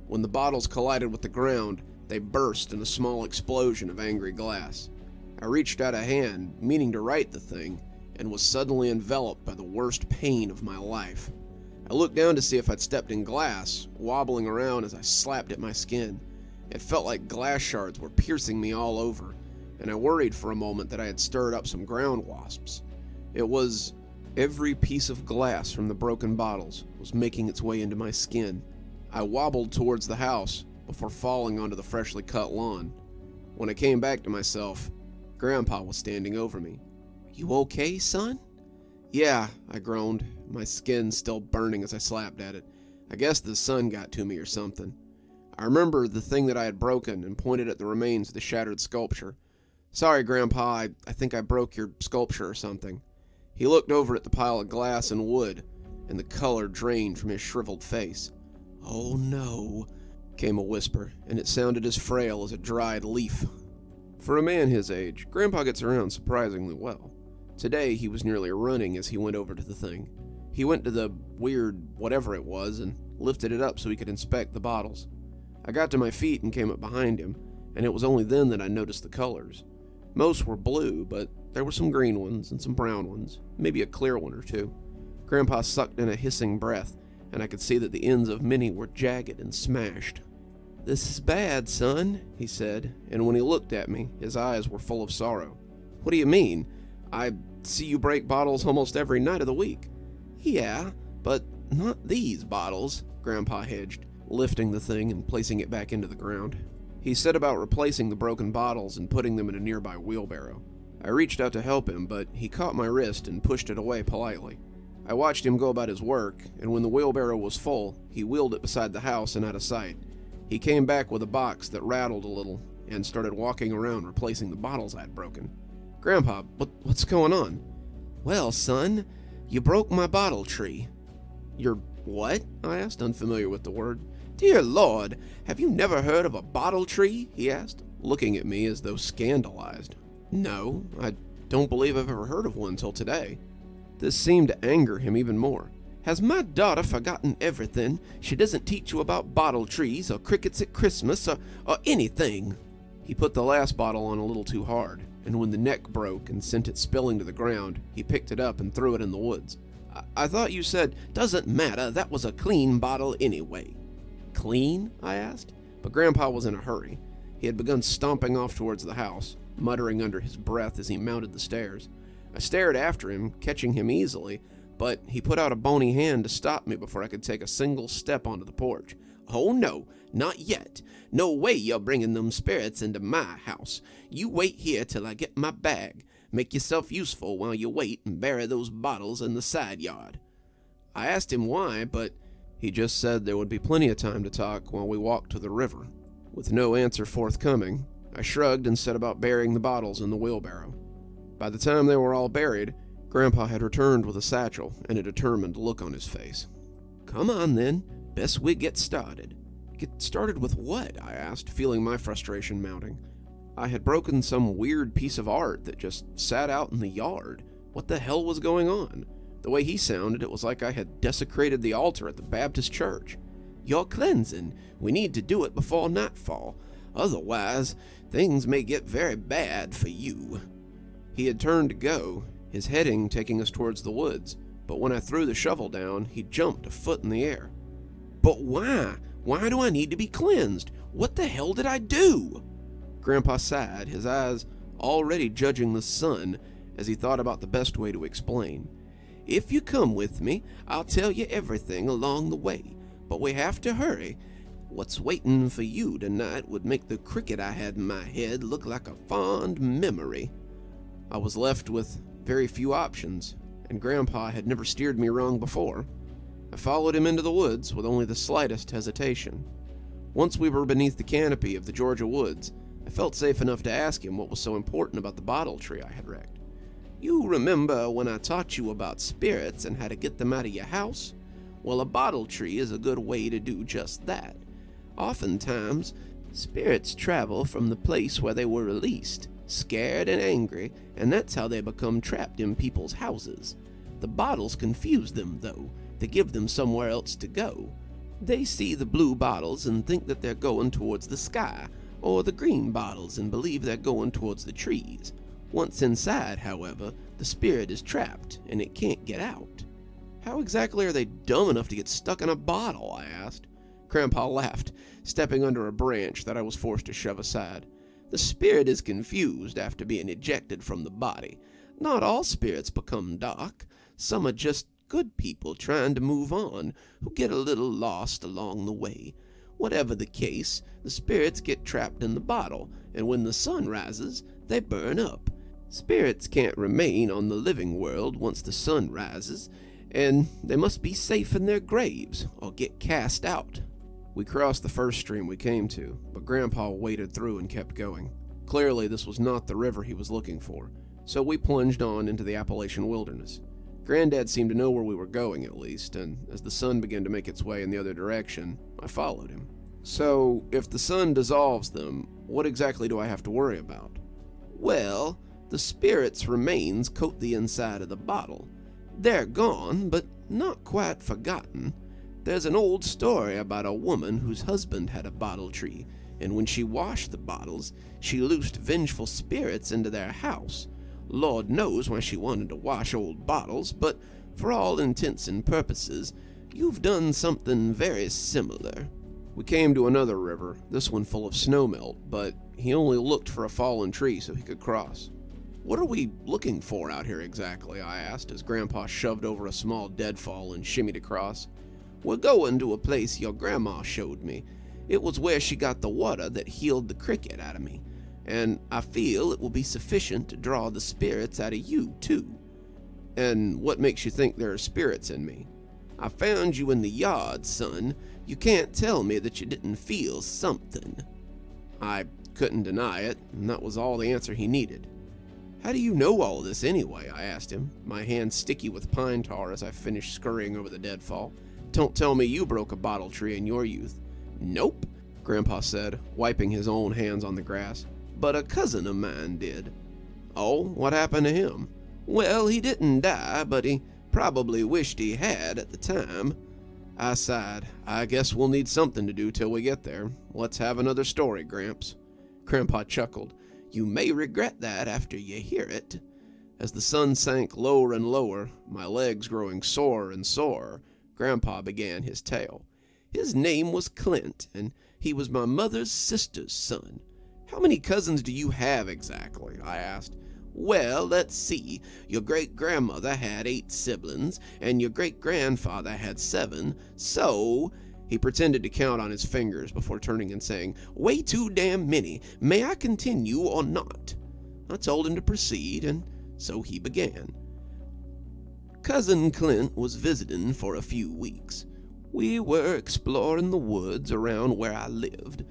When the bottles collided with the ground, they burst in a small explosion of angry glass. I reached out a hand, meaning to right the thing, and was suddenly enveloped by the worst pain of my life. I looked down to see if I'd stepped in glass, wobbling around as I slapped at my skin. It felt like glass shards were piercing me all over, and I worried for a moment that I had stirred up some ground wasps. It was every piece of glass from the broken bottles was making its way into my skin. I wobbled towards the house before falling onto the freshly cut lawn. When I came back to myself, Grandpa was standing over me. "You okay, son?" "Yeah," I groaned, my skin still burning as I slapped at it. I guess the sun got to me or something. I remembered the thing that I had broken and pointed at the remains of the shattered sculpture. "Sorry, Grandpa, I think I broke your sculpture or something." He looked over at the pile of glass and wood, and the color drained from his shriveled face. "Oh no," came a whisper, and it sounded as frail as a dried leaf. For a man his age, Grandpa gets around surprisingly well. Today he was nearly running as he went over to the thing. He went to the weird whatever it was and lifted it up so he could inspect the bottles. I got to my feet and came up behind him, and it was only then that I noticed the colors. Most were blue, but there were some green ones and some brown ones, maybe a clear one or two. Grandpa sucked in a hissing breath, and I could see that the ends of many were jagged and smashed. "This is bad, son," he said, and when he looked at me, his eyes were full of sorrow. "What do you mean? I see you break bottles almost every night of the week." "Yeah, but not these bottles," Grandpa hedged, lifting the thing and placing it back into the ground. He set about replacing the broken bottles and putting them in a nearby wheelbarrow. I reached out to help him, but he caught my wrist and pushed it away politely. I watched him go about his work, and when the wheelbarrow was full, he wheeled it beside the house and out of sight. He came back with a box that rattled a little and started walking around replacing the bottles I'd broken. "Grandpa, what's going on?" "Well, son, you broke my bottle tree." "Your what?" I asked, unfamiliar with the word. "Dear Lord, have you never heard of a bottle tree?" he asked, looking at me as though scandalized. "No, I don't believe I've ever heard of one till today." This seemed to anger him even more. "Has my daughter forgotten everything? She doesn't teach you about bottle trees or crickets at Christmas or anything." He put the last bottle on a little too hard, and when the neck broke and sent it spilling to the ground, he picked it up and threw it in the woods. I thought you said, doesn't matter, that was a clean bottle anyway." "Clean?" I asked, but Grandpa was in a hurry. He had begun stomping off towards the house, muttering under his breath as he mounted the stairs. I stared after him, catching him easily, but he put out a bony hand to stop me before I could take a single step onto the porch. "Oh no, not yet. No way you're bringing them spirits into my house. You wait here till I get my bag. Make yourself useful while you wait and bury those bottles in the side yard." I asked him why, but he just said there would be plenty of time to talk while we walked to the river. With no answer forthcoming, I shrugged and set about burying the bottles in the wheelbarrow. By the time they were all buried, Grandpa had returned with a satchel and a determined look on his face. "Come on then, best we get started." "Get started with what?" I asked, feeling my frustration mounting. I had broken some weird piece of art that just sat out in the yard. What the hell was going on? The way he sounded, it was like I had desecrated the altar at the Baptist church. "You're cleansing. We need to do it before nightfall. Otherwise, things may get very bad for you." He had turned to go, his heading taking us towards the woods, but when I threw the shovel down, he jumped a foot in the air. "But why? Why do I need to be cleansed? What the hell did I do?" Grandpa sighed, his eyes already judging the sun as he thought about the best way to explain. "If you come with me, I'll tell you everything along the way, but we have to hurry. What's waiting for you tonight would make the cricket I had in my head look like a fond memory." I was left with very few options, and Grandpa had never steered me wrong before. I followed him into the woods with only the slightest hesitation. Once we were beneath the canopy of the Georgia woods, I felt safe enough to ask him what was so important about the bottle tree I had wrecked. "You remember when I taught you about spirits and how to get them out of your house? Well, a bottle tree is a good way to do just that. Oftentimes, spirits travel from the place where they were released, scared and angry, and that's how they become trapped in people's houses. The bottles confuse them, though. They give them somewhere else to go. They see the blue bottles and think that they're going towards the sky, or the green bottles and believe they're going towards the trees. Once inside, however, the spirit is trapped and it can't get out." "How exactly are they dumb enough to get stuck in a bottle?" I asked. Grandpa laughed, stepping under a branch that I was forced to shove aside. "The spirit is confused after being ejected from the body. Not all spirits become dark. Some are just good people trying to move on who get a little lost along the way. Whatever the case, the spirits get trapped in the bottle, and when the sun rises, they burn up. Spirits can't remain on the living world once the sun rises, and they must be safe in their graves or get cast out. We crossed the first stream we came to, but Grandpa waded through and kept going. Clearly, this was not the river he was looking for, so we plunged on into the Appalachian wilderness. Granddad seemed to know where we were going, at least, and as the sun began to make its way in the other direction, I followed him. So, if the sun dissolves them, what exactly do I have to worry about? Well, the spirit's remains coat the inside of the bottle. They're gone, but not quite forgotten. There's an old story about a woman whose husband had a bottle tree, and when she washed the bottles, she loosed vengeful spirits into their house. Lord knows why she wanted to wash old bottles, but for all intents and purposes, you've done something very similar. We came to another river, this one full of snowmelt, but he only looked for a fallen tree so he could cross. What are we looking for out here exactly? I asked as Grandpa shoved over a small deadfall and shimmied across. We're going to a place your grandma showed me. It was where she got the water that healed the cricket out of me, and I feel it will be sufficient to draw the spirits out of you, too. And what makes you think there are spirits in me? I found you in the yard, son. You can't tell me that you didn't feel something. I couldn't deny it, and that was all the answer he needed. How do you know all this anyway? I asked him, my hand sticky with pine tar as I finished scurrying over the deadfall. Don't tell me you broke a bottle tree in your youth. Nope, Grandpa said, wiping his own hands on the grass. But a cousin of mine did. Oh, what happened to him? Well, he didn't die, but he probably wished he had at the time. I sighed. I guess we'll need something to do till we get there. Let's have another story, Gramps. Grandpa chuckled. You may regret that after you hear it. As the sun sank lower and lower, my legs growing sorer and sorer, Grandpa began his tale. His name was Clint, and he was my mother's sister's son. How many cousins do you have exactly? I asked. Well, let's see. Your great-grandmother had 8 siblings, and your great-grandfather had 7, so... He pretended to count on his fingers before turning and saying, Way too damn many. May I continue or not? I told him to proceed, and so he began. Cousin Clint was visiting for a few weeks. We were exploring the woods around where I lived.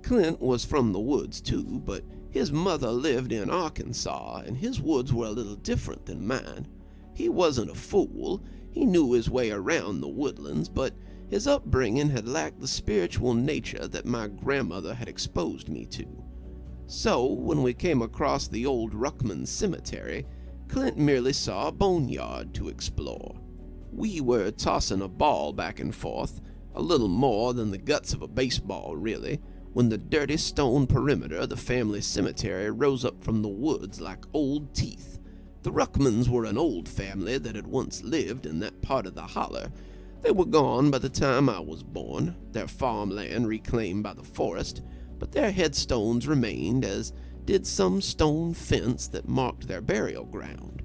Clint was from the woods too, but his mother lived in Arkansas, and his woods were a little different than mine. He wasn't a fool. He knew his way around the woodlands, but his upbringing had lacked the spiritual nature that my grandmother had exposed me to. So, when we came across the old Ruckman Cemetery, Clint merely saw a boneyard to explore. We were tossing a ball back and forth, a little more than the guts of a baseball, really, when the dirty stone perimeter of the family cemetery rose up from the woods like old teeth. The Ruckmans were an old family that had once lived in that part of the holler. They were gone by the time I was born, their farmland reclaimed by the forest, but their headstones remained, as did some stone fence that marked their burial ground.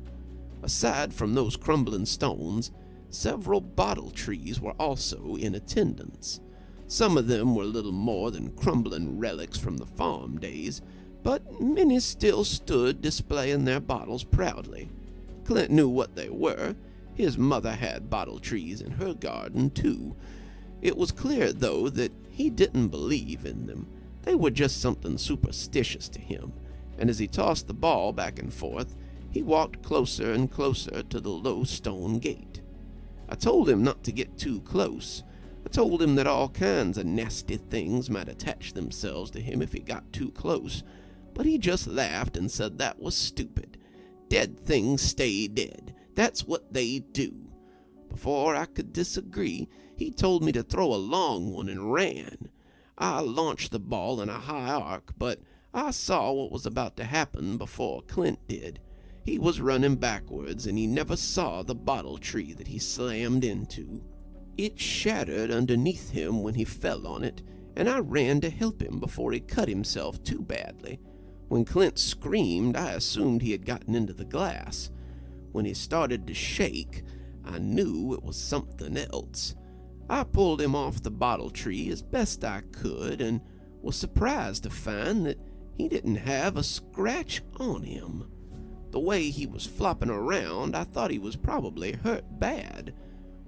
Aside from those crumbling stones, several bottle trees were also in attendance. Some of them were little more than crumbling relics from the farm days, but many still stood displaying their bottles proudly. Clint knew what they were. His mother had bottle trees in her garden, too. It was clear, though, that he didn't believe in them. They were just something superstitious to him, and as he tossed the ball back and forth, he walked closer and closer to the low stone gate. I told him not to get too close. I told him that all kinds of nasty things might attach themselves to him if he got too close, but he just laughed and said that was stupid. Dead things stay dead. That's what they do. Before I could disagree, he told me to throw a long one and ran. I launched the ball in a high arc, but I saw what was about to happen before Clint did. He was running backwards, and he never saw the bottle tree that he slammed into. It shattered underneath him when he fell on it, and I ran to help him before he cut himself too badly. When Clint screamed, I assumed he had gotten into the glass. When he started to shake, I knew it was something else. I pulled him off the bottle tree as best I could and was surprised to find that he didn't have a scratch on him. The way he was flopping around, I thought he was probably hurt bad.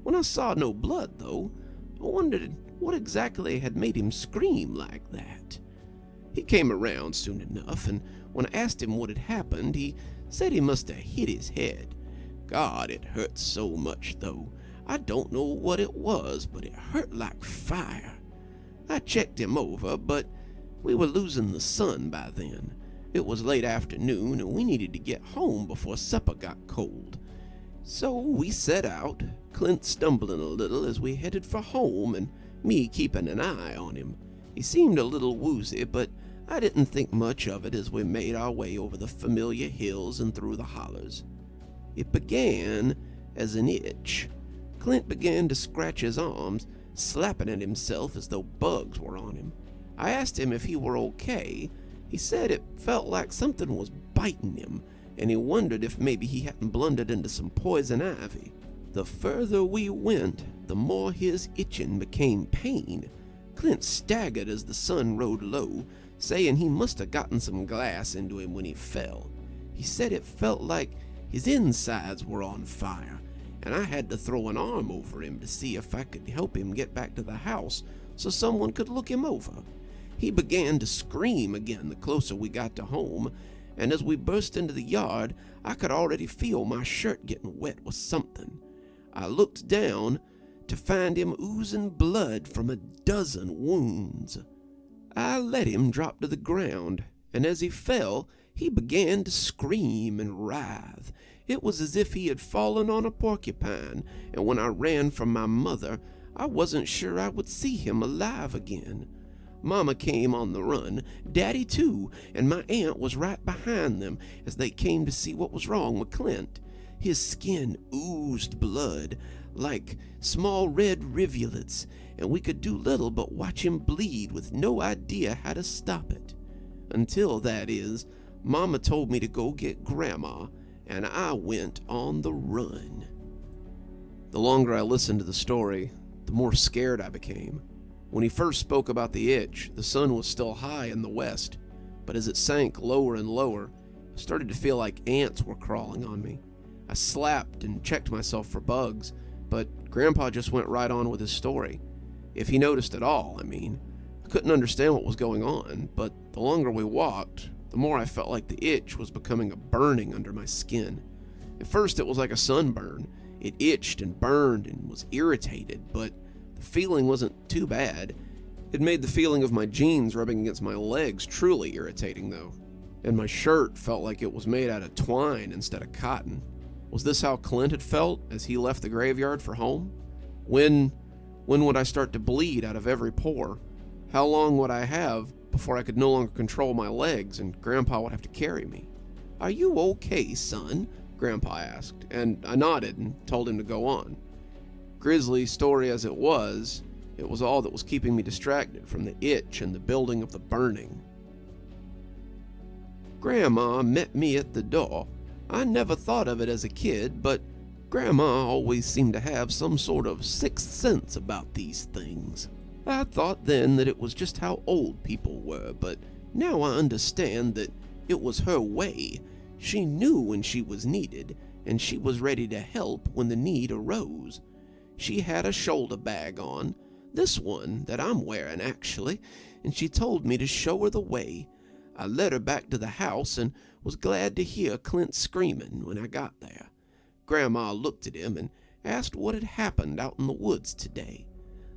When I saw no blood, though, I wondered what exactly had made him scream like that. He came around soon enough, and when I asked him what had happened, he said he must have hit his head. God, it hurt so much, though. I don't know what it was, but it hurt like fire. I checked him over, but we were losing the sun by then. It was late afternoon, and we needed to get home before supper got cold. So we set out, Clint stumbling a little as we headed for home, and me keeping an eye on him. He seemed a little woozy, but I didn't think much of it as we made our way over the familiar hills and through the hollers. It began as an itch. Clint began to scratch his arms, slapping at himself as though bugs were on him. I asked him if he were okay. He said it felt like something was biting him, and he wondered if maybe he hadn't blundered into some poison ivy. The further we went, the more his itching became pain. Clint staggered as the sun rode low, saying he must have gotten some glass into him when he fell. He said it felt like his insides were on fire, and I had to throw an arm over him to see if I could help him get back to the house so someone could look him over. He began to scream again the closer we got to home, and as we burst into the yard, I could already feel my shirt getting wet with something. I looked down to find him oozing blood from a dozen wounds. I let him drop to the ground, and as he fell, he began to scream and writhe. It was as if he had fallen on a porcupine, and when I ran from my mother, I wasn't sure I would see him alive again. Mama came on the run, Daddy too, and my aunt was right behind them as they came to see what was wrong with Clint. His skin oozed blood, like small red rivulets, and we could do little but watch him bleed with no idea how to stop it. Until, that is, Mama told me to go get Grandma, and I went on the run. The longer I listened to the story, the more scared I became. When he first spoke about the itch, the sun was still high in the west, but as it sank lower and lower, I started to feel like ants were crawling on me. I slapped and checked myself for bugs, but Grandpa just went right on with his story. If he noticed at all, I mean. I couldn't understand what was going on, but the longer we walked, the more I felt like the itch was becoming a burning under my skin. At first it was like a sunburn. It itched and burned and was irritated, but the feeling wasn't too bad. It made the feeling of my jeans rubbing against my legs truly irritating, though. And my shirt felt like it was made out of twine instead of cotton. Was this how Clint had felt as he left the graveyard for home? When would I start to bleed out of every pore? How long would I have before I could no longer control my legs and Grandpa would have to carry me? "Are you okay, son?" Grandpa asked, and I nodded and told him to go on. Grisly story as it was all that was keeping me distracted from the itch and the building of the burning. Grandma met me at the door. I never thought of it as a kid, but Grandma always seemed to have some sort of sixth sense about these things. I thought then that it was just how old people were, but now I understand that it was her way. She knew when she was needed, and she was ready to help when the need arose. She had a shoulder bag on, this one that I'm wearing actually, and she told me to show her the way. I led her back to the house and was glad to hear Clint screaming when I got there. Grandma looked at him and asked what had happened out in the woods today.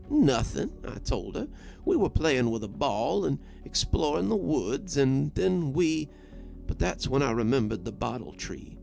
"Nothing," I told her. "We were playing with a ball and exploring the woods, and then But that's when I remembered the bottle tree.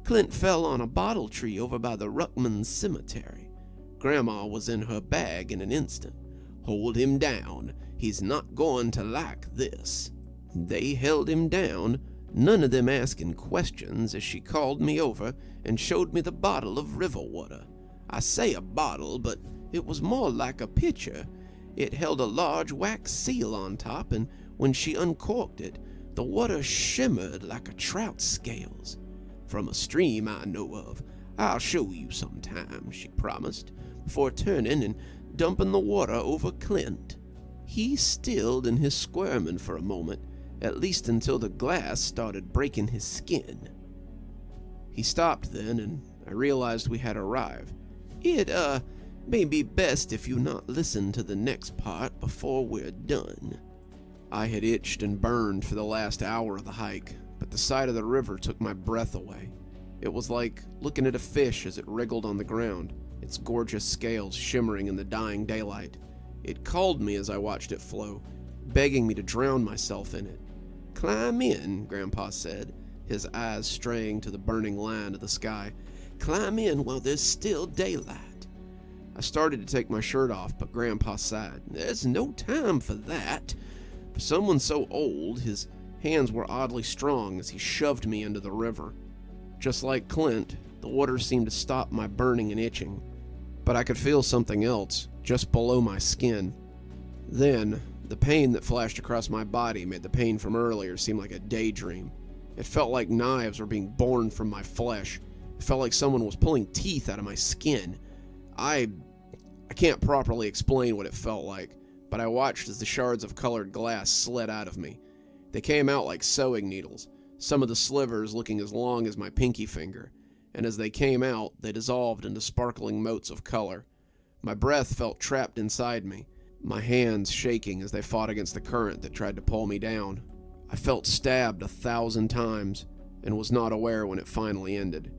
Clint fell on a bottle tree over by the Ruckman's cemetery. Grandma was in her bag in an instant. "Hold him down. He's not going to like this." They held him down, none of them asking questions, as she called me over and showed me the bottle of river water. I say a bottle, but it was more like a pitcher. It held a large wax seal on top, and when she uncorked it, the water shimmered like a trout's scales. From a stream I know of, "I'll show you sometime," she promised, before turning and dumping the water over Clint. He stilled in his squirming for a moment, at least until the glass started breaking his skin. He stopped then, and I realized we had arrived. "It, may be best if you not listen to the next part before we're done." I had itched and burned for the last hour of the hike, but the sight of the river took my breath away. It was like looking at a fish as it wriggled on the ground, its gorgeous scales shimmering in the dying daylight. It called me as I watched it flow, begging me to drown myself in it. "Climb in," Grandpa said, his eyes straying to the burning line of the sky. "Climb in while there's still daylight." I started to take my shirt off, but Grandpa sighed. "There's no time for that." For someone so old, his hands were oddly strong as he shoved me into the river. Just like Clint, the water seemed to stop my burning and itching, but I could feel something else just below my skin. Then, the pain that flashed across my body made the pain from earlier seem like a daydream. It felt like knives were being born from my flesh. It felt like someone was pulling teeth out of my skin. I can't properly explain what it felt like, but I watched as the shards of colored glass slid out of me. They came out like sewing needles, some of the slivers looking as long as my pinky finger, and as they came out, they dissolved into sparkling motes of color. My breath felt trapped inside me, my hands shaking as they fought against the current that tried to pull me down. I felt stabbed 1,000 times and was not aware when it finally ended.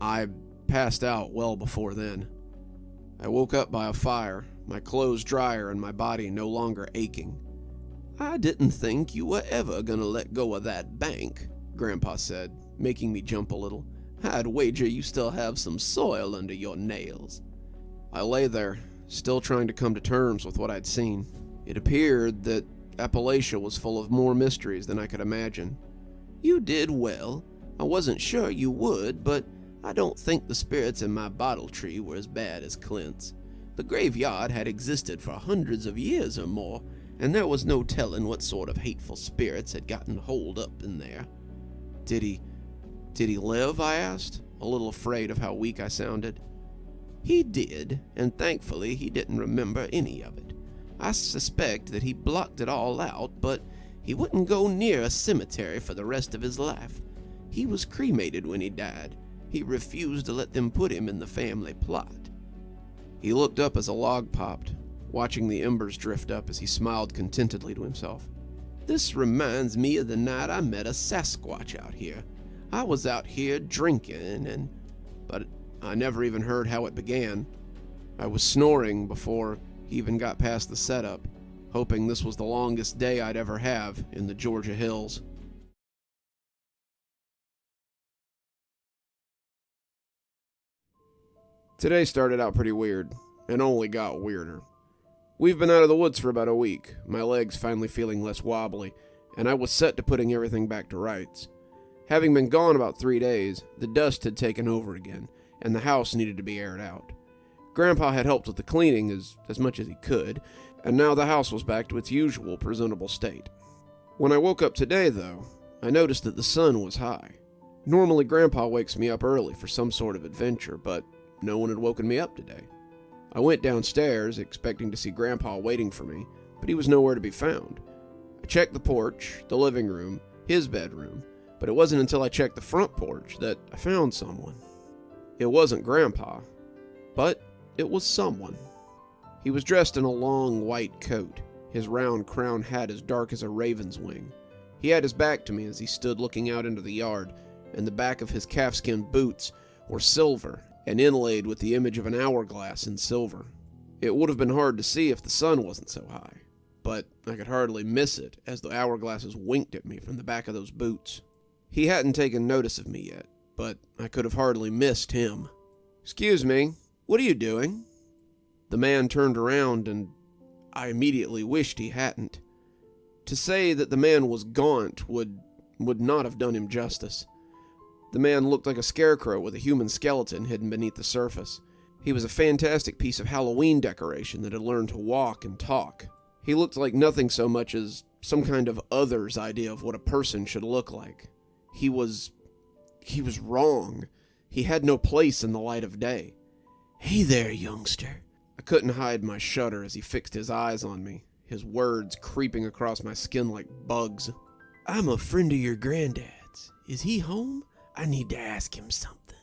I passed out well before then. I woke up by a fire, my clothes drier and my body no longer aching. "I didn't think you were ever gonna let go of that bank," Grandpa said, making me jump a little. "I'd wager you still have some soil under your nails." I lay there, still trying to come to terms with what I'd seen. It appeared that Appalachia was full of more mysteries than I could imagine. "You did well. I wasn't sure you would, but I don't think the spirits in my bottle tree were as bad as Clint's. The graveyard had existed for hundreds of years or more, and there was no telling what sort of hateful spirits had gotten holed up in there." Did he live?" I asked, a little afraid of how weak I sounded. "He did, and thankfully he didn't remember any of it. I suspect that he blocked it all out, but he wouldn't go near a cemetery for the rest of his life. He was cremated when he died. He refused to let them put him in the family plot." He looked up as a log popped, watching the embers drift up as he smiled contentedly to himself. "This reminds me of the night I met a Sasquatch out here. I was out here drinking but I never even heard how it began. I was snoring before he even got past the setup, hoping this was the longest day I'd ever have in the Georgia hills." Today started out pretty weird, and only got weirder. We've been out of the woods for about a week, my legs finally feeling less wobbly, and I was set to putting everything back to rights. Having been gone about 3 days, the dust had taken over again, and the house needed to be aired out. Grandpa had helped with the cleaning as much as he could, and now the house was back to its usual presentable state. When I woke up today, though, I noticed that the sun was high. Normally Grandpa wakes me up early for some sort of adventure, but no one had woken me up today. I went downstairs, expecting to see Grandpa waiting for me, but he was nowhere to be found. I checked the porch, the living room, his bedroom, but it wasn't until I checked the front porch that I found someone. It wasn't Grandpa, but it was someone. He was dressed in a long white coat, his round crown hat as dark as a raven's wing. He had his back to me as he stood looking out into the yard, and the back of his calfskin boots were silver and inlaid with the image of an hourglass in silver. It would have been hard to see if the sun wasn't so high, but I could hardly miss it as the hourglasses winked at me from the back of those boots. He hadn't taken notice of me yet, but I could have hardly missed him. "Excuse me, what are you doing?" The man turned around, and I immediately wished he hadn't. To say that the man was gaunt would not have done him justice. The man looked like a scarecrow with a human skeleton hidden beneath the surface. He was a fantastic piece of Halloween decoration that had learned to walk and talk. He looked like nothing so much as some kind of other's idea of what a person should look like. He was wrong. He had no place in the light of day. "Hey there, youngster." I couldn't hide my shudder as he fixed his eyes on me, his words creeping across my skin like bugs. "I'm a friend of your granddad's. Is he home? I need to ask him something."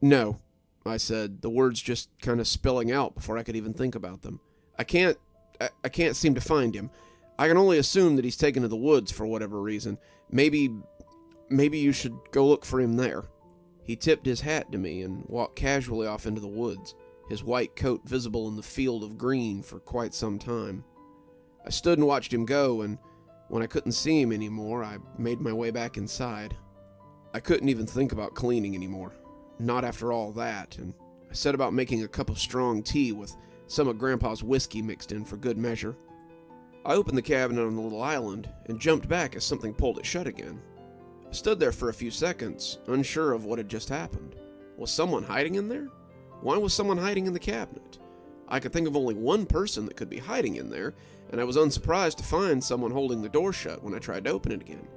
"No," I said, the words just kind of spilling out before I could even think about them. I can't seem to find him. I can only assume that he's taken to the woods for whatever reason. Maybe you should go look for him there." He tipped his hat to me and walked casually off into the woods, his white coat visible in the field of green for quite some time. I stood and watched him go, and when I couldn't see him anymore, I made my way back inside. I couldn't even think about cleaning anymore, not after all that, and I set about making a cup of strong tea with some of Grandpa's whiskey mixed in for good measure. I opened the cabinet on the little island and jumped back as something pulled it shut again. I stood there for a few seconds, unsure of what had just happened. Was someone hiding in there? Why was someone hiding in the cabinet? I could think of only one person that could be hiding in there, and I was unsurprised to find someone holding the door shut when I tried to open it again.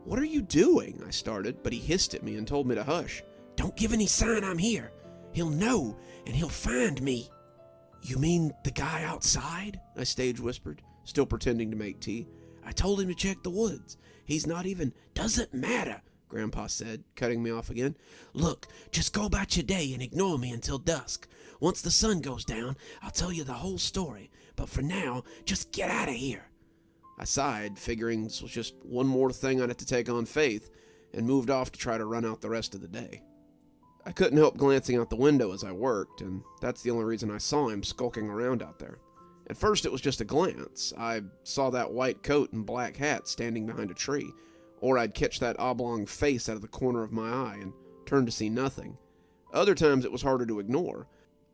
"What are you doing?" I started, but he hissed at me and told me to hush. "Don't give any sign I'm here. He'll know, and he'll find me." "You mean the guy outside?" I stage whispered, still pretending to make tea. "I told him to check the woods. He's not even—" "Doesn't matter," Grandpa said, cutting me off again. "Look, just go about your day and ignore me until dusk. Once the sun goes down, I'll tell you the whole story. But for now, just get out of here." I sighed, figuring this was just one more thing I'd have to take on faith, and moved off to try to run out the rest of the day. I couldn't help glancing out the window as I worked, and that's the only reason I saw him skulking around out there. At first it was just a glance. I saw that white coat and black hat standing behind a tree, or I'd catch that oblong face out of the corner of my eye and turn to see nothing. Other times it was harder to ignore.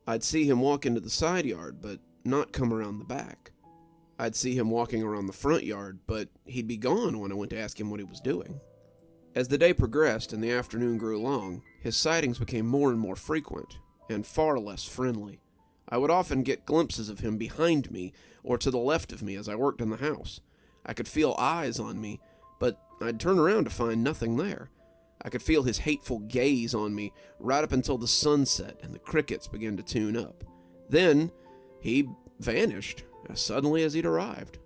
I'd see him walk into the side yard, but not come around the back. I'd see him walking around the front yard, but he'd be gone when I went to ask him what he was doing. As the day progressed and the afternoon grew long, his sightings became more and more frequent, and far less friendly. I would often get glimpses of him behind me or to the left of me as I worked in the house. I could feel eyes on me, but I'd turn around to find nothing there. I could feel his hateful gaze on me right up until the sunset and the crickets began to tune up. Then he vanished as suddenly as he'd arrived.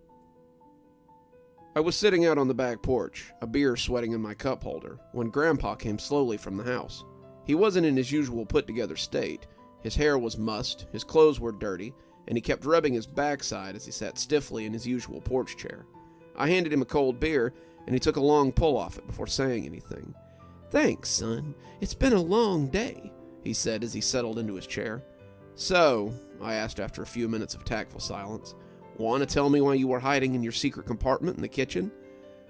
I was sitting out on the back porch, a beer sweating in my cup holder, when Grandpa came slowly from the house. He wasn't in his usual put-together state. His hair was mussed, his clothes were dirty, and he kept rubbing his backside as he sat stiffly in his usual porch chair. I handed him a cold beer, and he took a long pull off it before saying anything. "Thanks, son. It's been a long day," he said as he settled into his chair. "So," I asked after a few minutes of tactful silence, "want to tell me why you were hiding in your secret compartment in the kitchen?"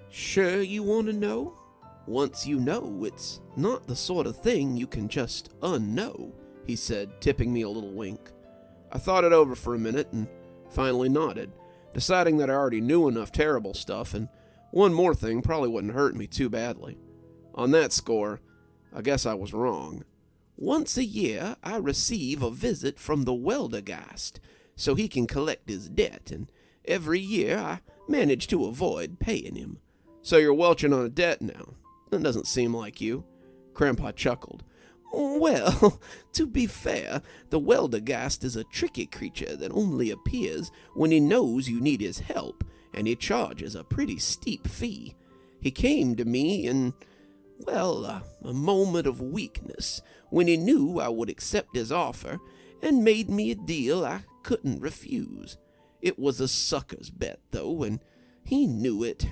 "Sure you want to know? Once you know, it's not the sort of thing you can just unknow," he said, tipping me a little wink. I thought it over for a minute and finally nodded, deciding that I already knew enough terrible stuff, and one more thing probably wouldn't hurt me too badly. On that score, I guess I was wrong. "Once a year, I receive a visit from the Welder Gheist, so he can collect his debt, and every year I manage to avoid paying him." "So you're welching on a debt now? That doesn't seem like you." Grandpa chuckled. "Well, to be fair, the Welder Gheist is a tricky creature that only appears when he knows you need his help, and he charges a pretty steep fee. He came to me in, well, a moment of weakness, when he knew I would accept his offer, and made me a deal I couldn't refuse. It was a sucker's bet, though, and he knew it.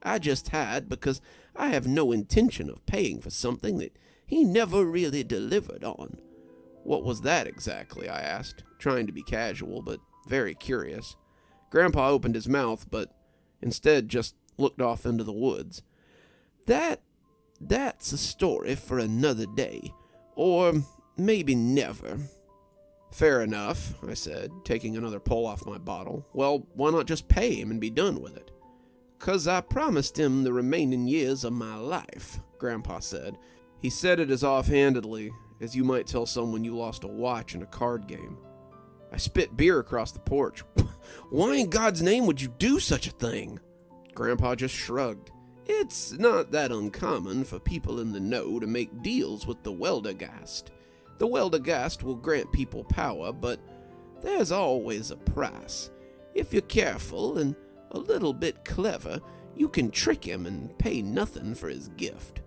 I just had because I have no intention of paying for something that he never really delivered on." "What was that exactly?" I asked, trying to be casual, but very curious. Grandpa opened his mouth, but instead just looked off into the woods. That's a story for another day, or maybe never." "Fair enough," I said, taking another pull off my bottle. "Well, why not just pay him and be done with it?" "'Cause I promised him the remaining years of my life," Grandpa said. He said it as offhandedly as you might tell someone you lost a watch in a card game. I spit beer across the porch. "Why in God's name would you do such a thing?" Grandpa just shrugged. It's not that uncommon for people in the know to make deals with the Welder Gheist. The Welder Gheist will grant people power, but there's always a price. If you're careful and a little bit clever, you can trick him and pay nothing for his gift.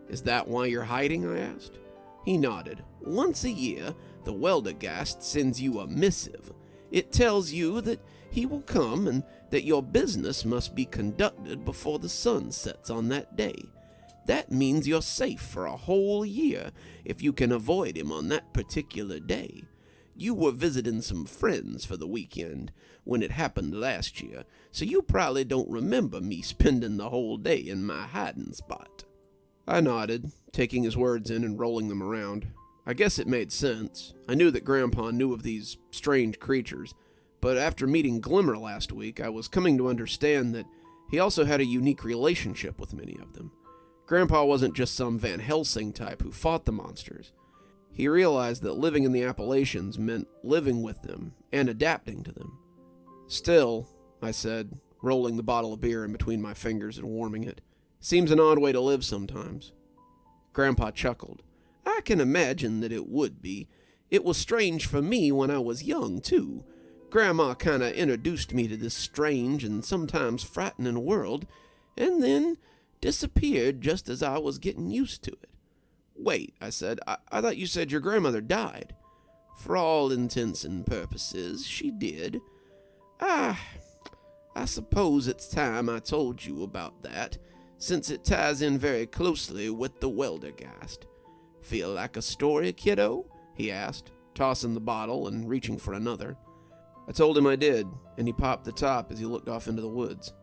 Is that why you're hiding? I asked. He nodded. Once a year, the Welder Gheist sends you a missive. It tells you that he will come and that your business must be conducted before the sun sets on that day. That means you're safe for a whole year if you can avoid him on that particular day. You were visiting some friends for the weekend when it happened last year, so you probably don't remember me spending the whole day in my hiding spot. I nodded, taking his words in and rolling them around. I guess it made sense. I knew that Grandpa knew of these strange creatures, but after meeting Glimmer last week, I was coming to understand that he also had a unique relationship with many of them. Grandpa wasn't just some Van Helsing type who fought the monsters. He realized that living in the Appalachians meant living with them and adapting to them. Still, I said, rolling the bottle of beer in between my fingers and warming it, seems an odd way to live sometimes. Grandpa chuckled. I can imagine that it would be. It was strange for me when I was young, too. Grandma kinda introduced me to this strange and sometimes frightening world, and then disappeared just as I was getting used to it. Wait, I said, I thought you said your grandmother died. For all intents and purposes, she did. I suppose it's time I told you about that, since it ties in very closely with the Welder Gheist. Feel like a story, kiddo? He asked, tossing the bottle and reaching for another. I told him I did, and he popped the top as he looked off into the woods.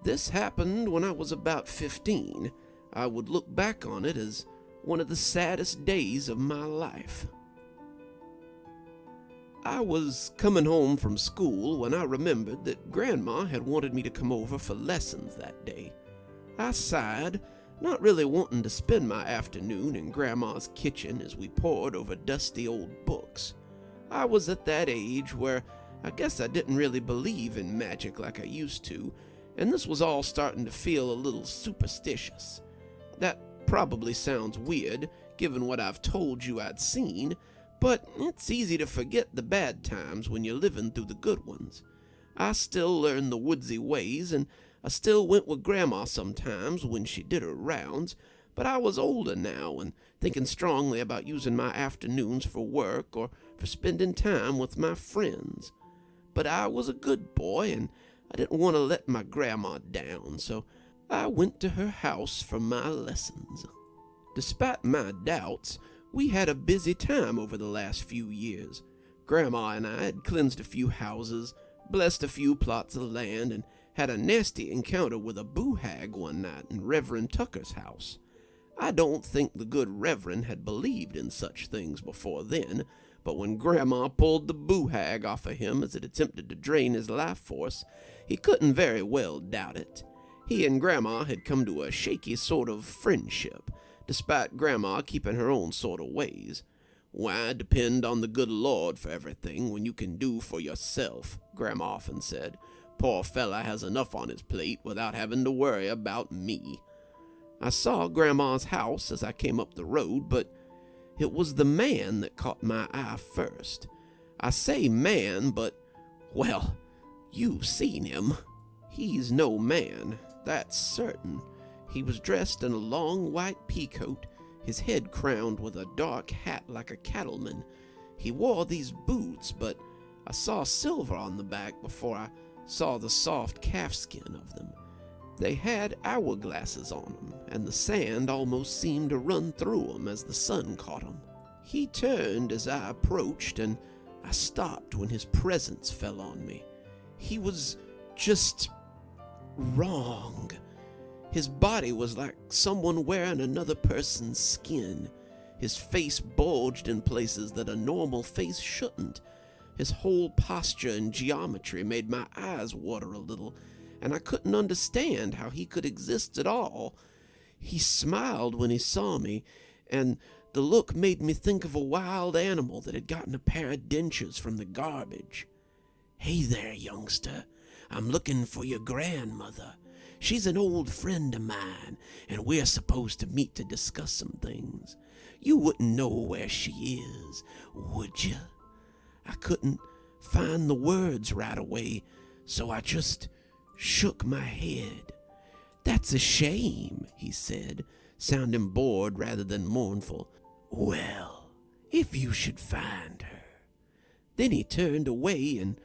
This happened when I was about 15. I would look back on it as one of the saddest days of my life. I was coming home from school when I remembered that Grandma had wanted me to come over for lessons that day. I sighed, not really wanting to spend my afternoon in Grandma's kitchen as we pored over dusty old books. I was at that age where I guess I didn't really believe in magic like I used to, and this was all starting to feel a little superstitious. That probably sounds weird, given what I've told you I'd seen, but it's easy to forget the bad times when you're living through the good ones. I still learned the woodsy ways, and I still went with Grandma sometimes when she did her rounds, but I was older now and thinking strongly about using my afternoons for work or for spending time with my friends. But I was a good boy, and I didn't want to let my Grandma down, so I went to her house for my lessons. Despite my doubts, we had a busy time over the last few years. Grandma and I had cleansed a few houses, blessed a few plots of land, and had a nasty encounter with a boo-hag one night in Reverend Tucker's house. I don't think the good Reverend had believed in such things before then, but when Grandma pulled the boo-hag off of him as it attempted to drain his life force, he couldn't very well doubt it. He and Grandma had come to a shaky sort of friendship, despite Grandma keeping her own sort of ways. Why depend on the good Lord for everything when you can do for yourself, Grandma often said. Poor fella has enough on his plate without having to worry about me. I saw Grandma's house as I came up the road, but it was the man that caught my eye first. I say man, but, well, you've seen him. He's no man, that's certain. He was dressed in a long white peacoat, his head crowned with a dark hat like a cattleman. He wore these boots, but I saw silver on the back before I saw the soft calfskin of them. They had hourglasses on them, and the sand almost seemed to run through them as the sun caught them. He turned as I approached, and I stopped when his presence fell on me. He was just wrong. His body was like someone wearing another person's skin. His face bulged in places that a normal face shouldn't. His whole posture and geometry made my eyes water a little, and I couldn't understand how he could exist at all. He smiled when he saw me, and the look made me think of a wild animal that had gotten a pair of dentures from the garbage. "Hey there, youngster. I'm looking for your grandmother. She's an old friend of mine, and we're supposed to meet to discuss some things. You wouldn't know where she is, would you?" I couldn't find the words right away, so I just shook my head. "That's a shame," he said, sounding bored rather than mournful. "Well, if you should find her." Then he turned away and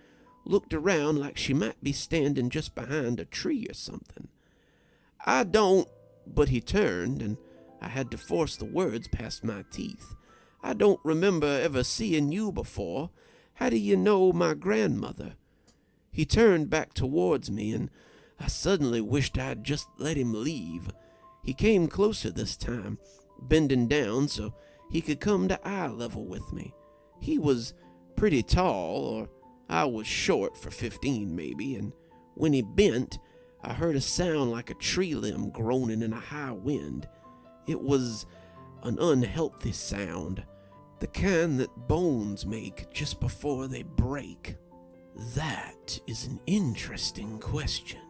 looked around like she might be standing just behind a tree or something. "I don't," but he turned, and I had to force the words past my teeth. "I don't remember ever seeing you before. How do you know my grandmother?" He turned back towards me, and I suddenly wished I'd just let him leave. He came closer this time, bending down so he could come to eye level with me. He was pretty tall, or I was short for 15 maybe, and when he bent, I heard a sound like a tree limb groaning in a high wind. It was an unhealthy sound, the kind that bones make just before they break. "That is an interesting question,"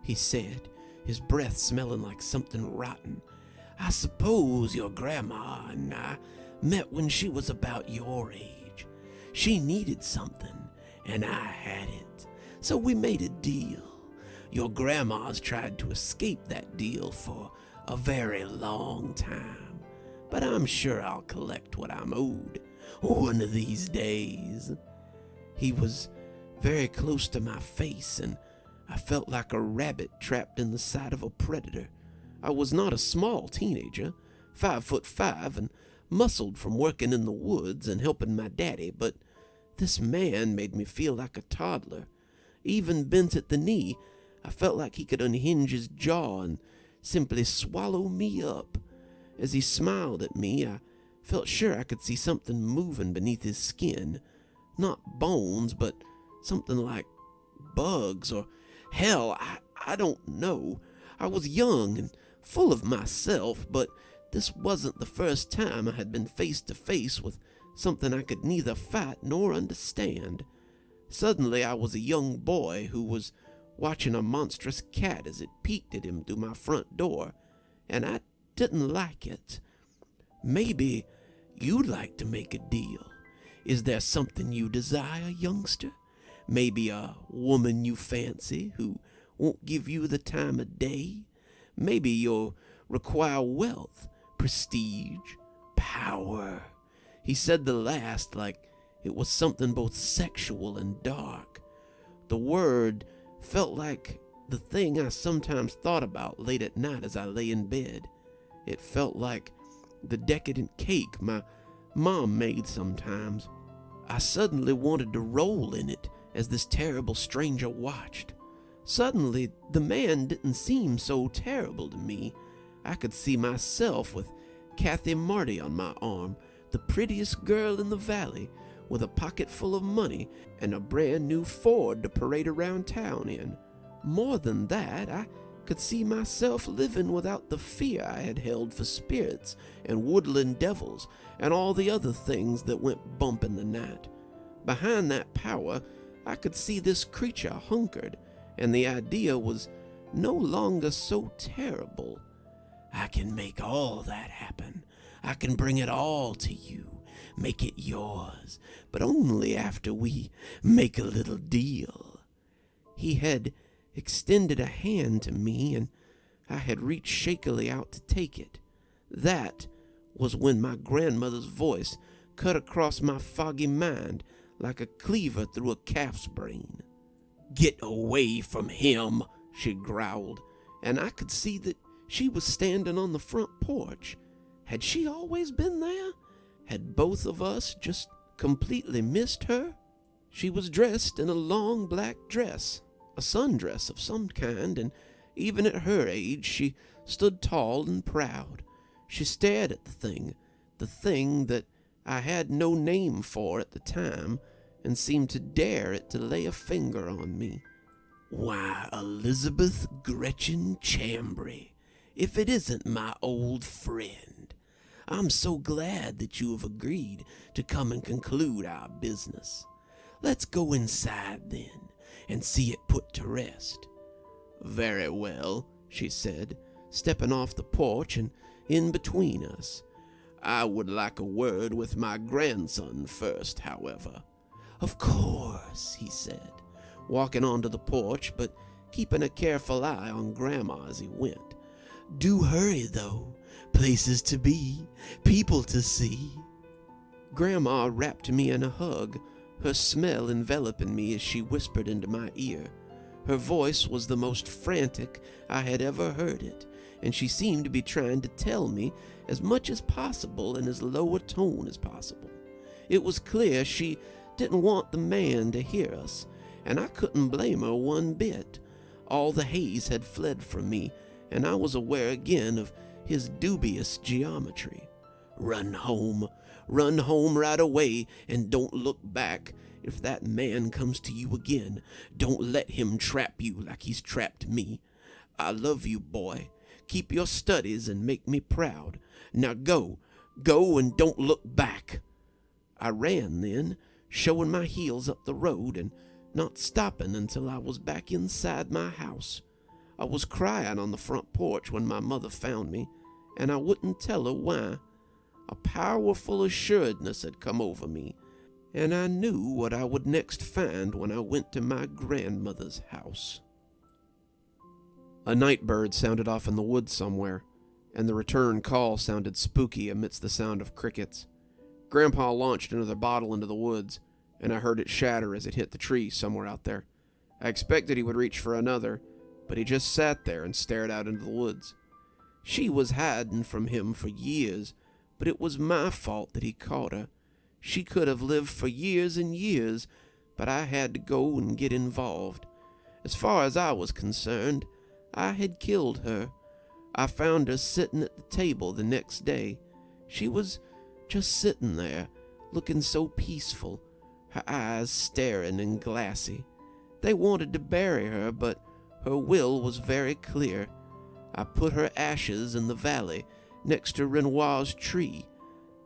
he said, his breath smelling like something rotten. "I suppose your grandma and I met when she was about your age. She needed something, and I had it, so we made a deal. Your grandma's tried to escape that deal for a very long time, but I'm sure I'll collect what I'm owed one of these days." He was very close to my face, and I felt like a rabbit trapped in the sight of a predator. I was not a small teenager, 5'5" and muscled from working in the woods and helping my daddy, but this man made me feel like a toddler. Even bent at the knee, I felt like he could unhinge his jaw and simply swallow me up. As he smiled at me, I felt sure I could see something moving beneath his skin. Not bones, but something like bugs, or hell, I don't know. I was young and full of myself, but this wasn't the first time I had been face to face with something I could neither fight nor understand. Suddenly I was a young boy who was watching a monstrous cat as it peeked at him through my front door, and I didn't like it. "Maybe you'd like to make a deal. Is there something you desire, youngster? Maybe a woman you fancy who won't give you the time of day? Maybe you'll require wealth, prestige, power." He said the last like it was something both sexual and dark. The word felt like the thing I sometimes thought about late at night as I lay in bed. It felt like the decadent cake my mom made sometimes. I suddenly wanted to roll in it as this terrible stranger watched. Suddenly, the man didn't seem so terrible to me. I could see myself with Kathy Marty on my arm, the prettiest girl in the valley, with a pocket full of money and a brand new Ford to parade around town in. More than that, I could see myself living without the fear I had held for spirits and woodland devils and all the other things that went bump in the night. Behind that power, I could see this creature hunkered, and the idea was no longer so terrible. "I can make all that happen. I can bring it all to you, make it yours, but only after we make a little deal." He had extended a hand to me, and I had reached shakily out to take it. That was when my grandmother's voice cut across my foggy mind like a cleaver through a calf's brain. "Get away from him," she growled, and I could see that she was standing on the front porch. Had she always been there? Had both of us just completely missed her? She was dressed in a long black dress, a sundress of some kind, and even at her age she stood tall and proud. She stared at the thing that I had no name for at the time, and seemed to dare it to lay a finger on me. "Why, Elizabeth Gretchen Chambry, if it isn't my old friend. I'm so glad that you have agreed to come and conclude our business. Let's go inside then and see it put to rest." "Very well," she said, stepping off the porch and in between us. "I would like a word with my grandson first, however." "Of course," he said, walking onto the porch, but keeping a careful eye on Grandma as he went. "Do hurry, though. Places to be, people to see." Grandma wrapped me in a hug, her smell enveloping me as she whispered into my ear. Her voice was the most frantic I had ever heard it, and she seemed to be trying to tell me as much as possible in as low a tone as possible. It was clear she didn't want the man to hear us, and I couldn't blame her one bit. All the haze had fled from me, and I was aware again of his dubious geometry. Run home right away, and don't look back. If that man comes to you again, don't let him trap you like he's trapped me. I love you, boy. Keep your studies and make me proud. Now go and don't look back." I ran then, showing my heels up the road and not stopping until I was back inside my house. I was crying on the front porch when my mother found me, and I wouldn't tell her why. A powerful assuredness had come over me, and I knew what I would next find when I went to my grandmother's house. A night bird sounded off in the woods somewhere, and the return call sounded spooky amidst the sound of crickets. Grandpa launched another bottle into the woods, and I heard it shatter as it hit the tree somewhere out there. I expected he would reach for another, but he just sat there and stared out into the woods. She was hiding from him for years, but it was my fault that he caught her. She could have lived for years and years, but I had to go and get involved. As far as I was concerned, I had killed her. I found her sitting at the table the next day. She was just sitting there, looking so peaceful, her eyes staring and glassy. They wanted to bury her, but her will was very clear. I put her ashes in the valley next to Renoir's tree.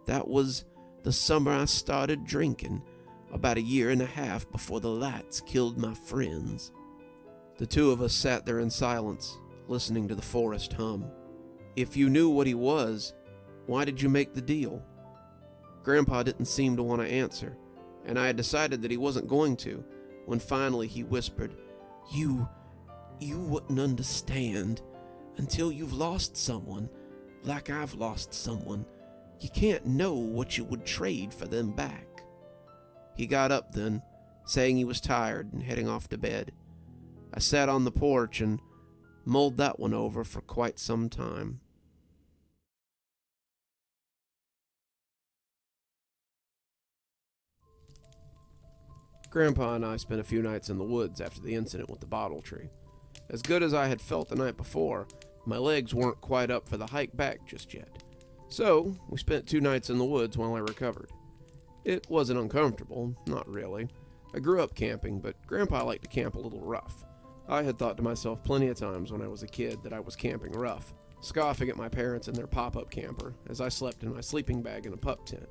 That was the summer I started drinking, about a year and a half before the lights killed my friends. The two of us sat there in silence, listening to the forest hum. If you knew what he was, why did you make the deal? Grandpa didn't seem to want to answer, and I had decided that he wasn't going to, when finally he whispered, You wouldn't understand until you've lost someone, like I've lost someone. You can't know what you would trade for them back. He got up then, saying he was tired and heading off to bed. I sat on the porch and mulled that one over for quite some time. Grandpa and I spent a few nights in the woods after the incident with the bottle tree. As good as I had felt the night before, my legs weren't quite up for the hike back just yet. So, we spent 2 nights in the woods while I recovered. It wasn't uncomfortable, not really. I grew up camping, but Grandpa liked to camp a little rough. I had thought to myself plenty of times when I was a kid that I was camping rough, scoffing at my parents and their pop-up camper as I slept in my sleeping bag in a pup tent.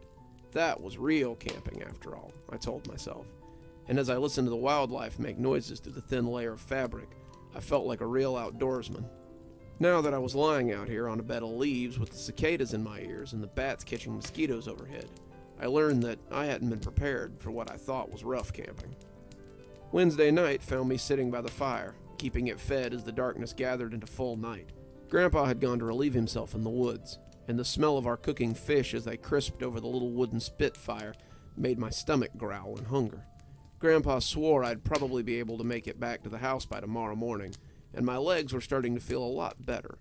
That was real camping after all, I told myself. And as I listened to the wildlife make noises through the thin layer of fabric, I felt like a real outdoorsman. Now that I was lying out here on a bed of leaves with the cicadas in my ears and the bats catching mosquitoes overhead, I learned that I hadn't been prepared for what I thought was rough camping. Wednesday night found me sitting by the fire, keeping it fed as the darkness gathered into full night. Grandpa had gone to relieve himself in the woods, and the smell of our cooking fish as they crisped over the little wooden spit fire made my stomach growl in hunger. Grandpa swore I'd probably be able to make it back to the house by tomorrow morning, and my legs were starting to feel a lot better.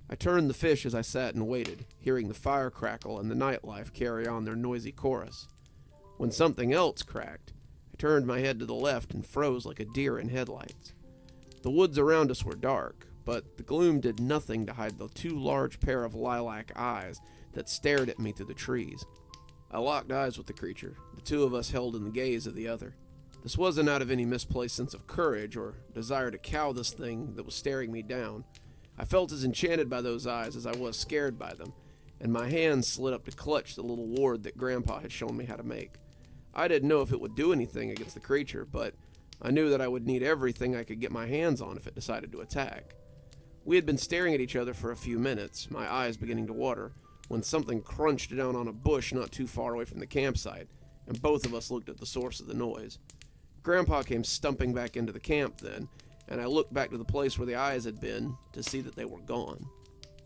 I turned the fish as I sat and waited, hearing the fire crackle and the nightlife carry on their noisy chorus. When something else cracked, I turned my head to the left and froze like a deer in headlights. The woods around us were dark, but the gloom did nothing to hide the 2 large pair of lilac eyes that stared at me through the trees. I locked eyes with the creature, the 2 of us held in the gaze of the other. This wasn't out of any misplaced sense of courage or desire to cow this thing that was staring me down. I felt as enchanted by those eyes as I was scared by them, and my hands slid up to clutch the little ward that Grandpa had shown me how to make. I didn't know if it would do anything against the creature, but I knew that I would need everything I could get my hands on if it decided to attack. We had been staring at each other for a few minutes, my eyes beginning to water, when something crunched down on a bush not too far away from the campsite, and both of us looked at the source of the noise. Grandpa came stumping back into the camp then, and I looked back to the place where the eyes had been to see that they were gone.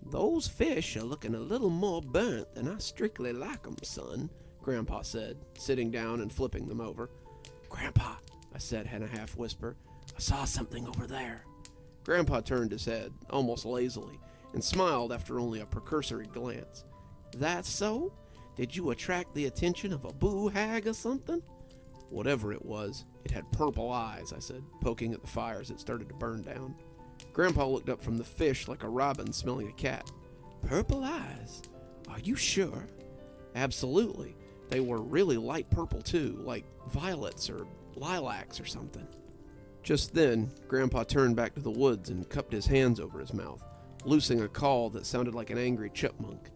"Those fish are looking a little more burnt than I strictly like 'em, son," Grandpa said, sitting down and flipping them over. "Grandpa," I said in a half whisper, "I saw something over there." Grandpa turned his head, almost lazily, and smiled after only a precursory glance. "That's so? Did you attract the attention of a boo-hag or something?" "Whatever it was, it had purple eyes," I said, poking at the fire as it started to burn down. Grandpa looked up from the fish like a robin smelling a cat. "Purple eyes? Are you sure?" "Absolutely. They were really light purple, too, like violets or lilacs or something." Just then, Grandpa turned back to the woods and cupped his hands over his mouth, loosing a call that sounded like an angry chipmunk.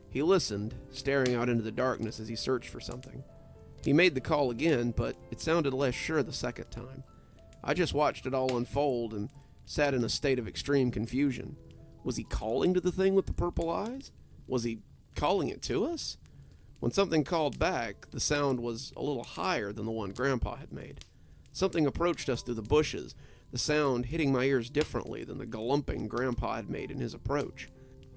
He listened, staring out into the darkness as he searched for something. He made the call again, but it sounded less sure the second time. I just watched it all unfold and sat in a state of extreme confusion. Was he calling to the thing with the purple eyes? Was he calling it to us? When something called back, the sound was a little higher than the one Grandpa had made. Something approached us through the bushes, the sound hitting my ears differently than the glumping Grandpa had made in his approach.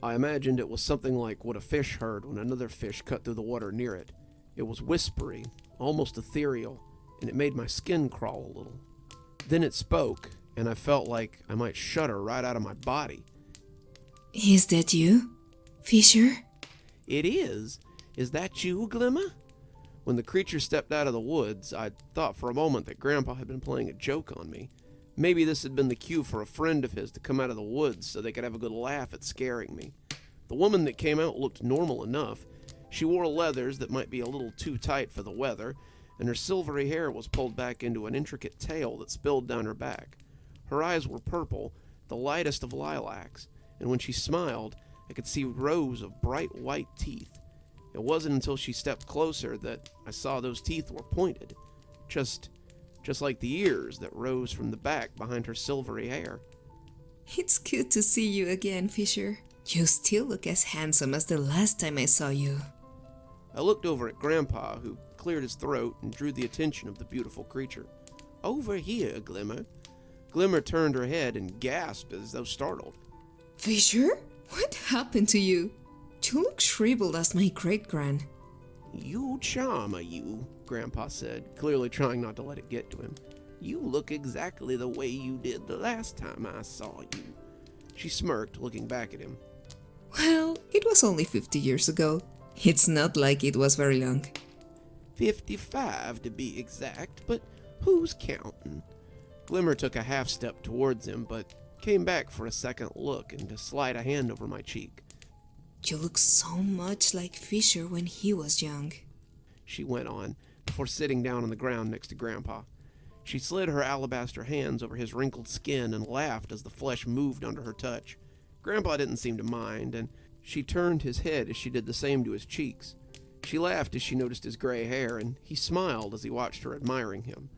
I imagined it was something like what a fish heard when another fish cut through the water near it. It was whispery, almost ethereal, and it made my skin crawl a little. Then it spoke, and I felt like I might shudder right out of my body. "Is that you, Fisher?" "It is. Is that you, Glimmer?" When the creature stepped out of the woods, I thought for a moment that Grandpa had been playing a joke on me. Maybe this had been the cue for a friend of his to come out of the woods so they could have a good laugh at scaring me. The woman that came out looked normal enough. She wore leathers that might be a little too tight for the weather, and her silvery hair was pulled back into an intricate tail that spilled down her back. Her eyes were purple, the lightest of lilacs, and when she smiled, I could see rows of bright white teeth. It wasn't until she stepped closer that I saw those teeth were pointed, just like the ears that rose from the back behind her silvery hair. "It's good to see you again, Fisher. You still look as handsome as the last time I saw you." I looked over at Grandpa, who cleared his throat and drew the attention of the beautiful creature. "Over here, Glimmer." Glimmer turned her head and gasped as though startled. "Fisher? What happened to you? You look shriveled as my great-gran." "You charmer, you," Grandpa said, clearly trying not to let it get to him. "You look exactly the way you did the last time I saw you." She smirked, looking back at him. "Well, it was only 50 years ago. It's not like it was very long." 55 to be exact, but who's counting? Glimmer took a half step towards him, but came back for a second look and to slide a hand over my cheek. "You look so much like Fisher when he was young," she went on, before sitting down on the ground next to Grandpa. She slid her alabaster hands over his wrinkled skin and laughed as the flesh moved under her touch. Grandpa didn't seem to mind, and she turned his head as she did the same to his cheeks. She laughed as she noticed his gray hair, and he smiled as he watched her, admiring him.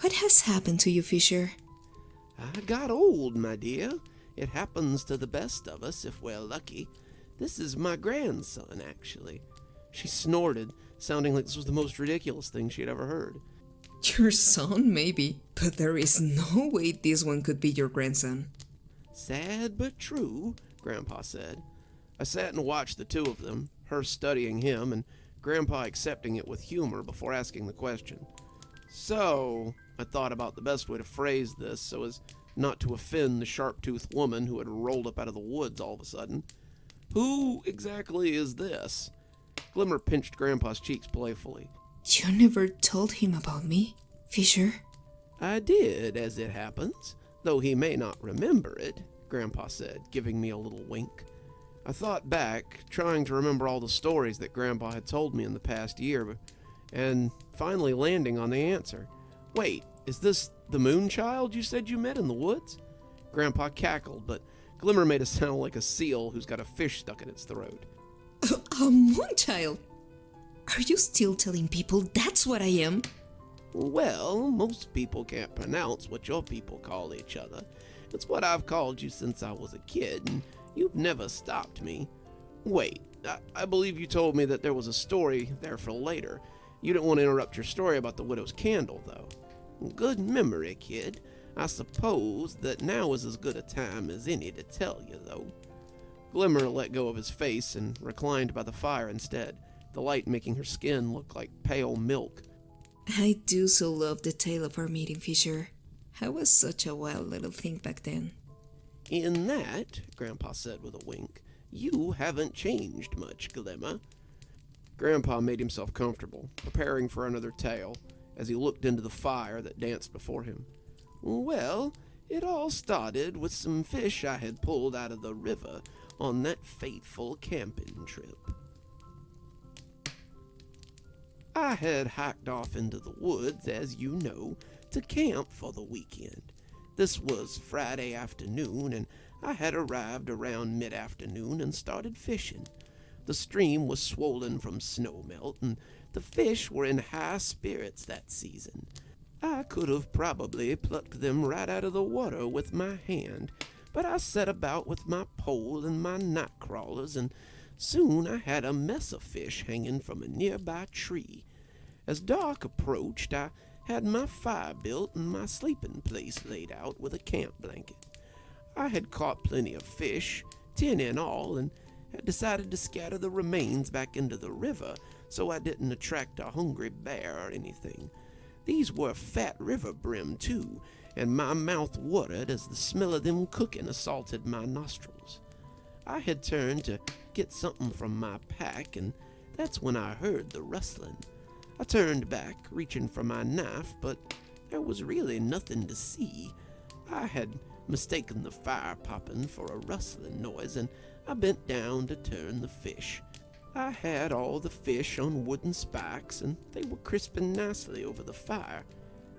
"What has happened to you, Fisher?" "I got old, my dear. It happens to the best of us if we're lucky. This is my grandson, actually." She snorted, sounding like this was the most ridiculous thing she had ever heard. "Your son, maybe, but there is no way this one could be your grandson." "Sad but true," Grandpa said. I sat and watched the two of them, her studying him and Grandpa accepting it with humor before asking the question. "So," I thought about the best way to phrase this so as not to offend the sharp-toothed woman who had rolled up out of the woods all of a sudden. "Who exactly is this?" Glimmer pinched Grandpa's cheeks playfully. "You never told him about me, Fisher?" "I did, as it happens, though he may not remember it," Grandpa said, giving me a little wink. I thought back, trying to remember all the stories that Grandpa had told me in the past year, and finally landing on the answer. "Wait, is this the Moonchild you said you met in the woods?" Grandpa cackled, but Glimmer made it sound like a seal who's got a fish stuck in its throat. "A Moonchild? Are you still telling people that's what I am?" Well, most people can't pronounce what your people call each other. It's what I've called you since I was a kid, and you've never stopped me. Wait, I believe you told me that there was a story there for later. You didn't want to interrupt your story about the widow's candle, though. Good memory, kid. I suppose that now is as good a time as any to tell you, though. Glimmer let go of his face and reclined by the fire instead, the light making her skin look like pale milk. I do so love the tale of our meeting, Fisher. I was such a wild little thing back then. In that, Grandpa said with a wink, you haven't changed much, Glimmer. Grandpa made himself comfortable, preparing for another tale, as he looked into the fire that danced before him. Well, it all started with some fish I had pulled out of the river on that fateful camping trip. I had hiked off into the woods, as you know, to camp for the weekend. This was Friday afternoon, and I had arrived around mid-afternoon and started fishing. The stream was swollen from snowmelt, and the fish were in high spirits that season. I could have probably plucked them right out of the water with my hand, but I set about with my pole and my night crawlers, and soon I had a mess of fish hanging from a nearby tree. As dark approached, I had my fire built and my sleeping place laid out with a camp blanket. I had caught plenty of fish, 10 in all, and had decided to scatter the remains back into the river so I didn't attract a hungry bear or anything. These were fat river brim, too, and my mouth watered as the smell of them cooking assaulted my nostrils. I had turned to get something from my pack, and that's when I heard the rustling. I turned back, reaching for my knife, but there was really nothing to see. I had mistaken the fire popping for a rustling noise, and I bent down to turn the fish. I had all the fish on wooden spikes, and they were crisping nicely over the fire.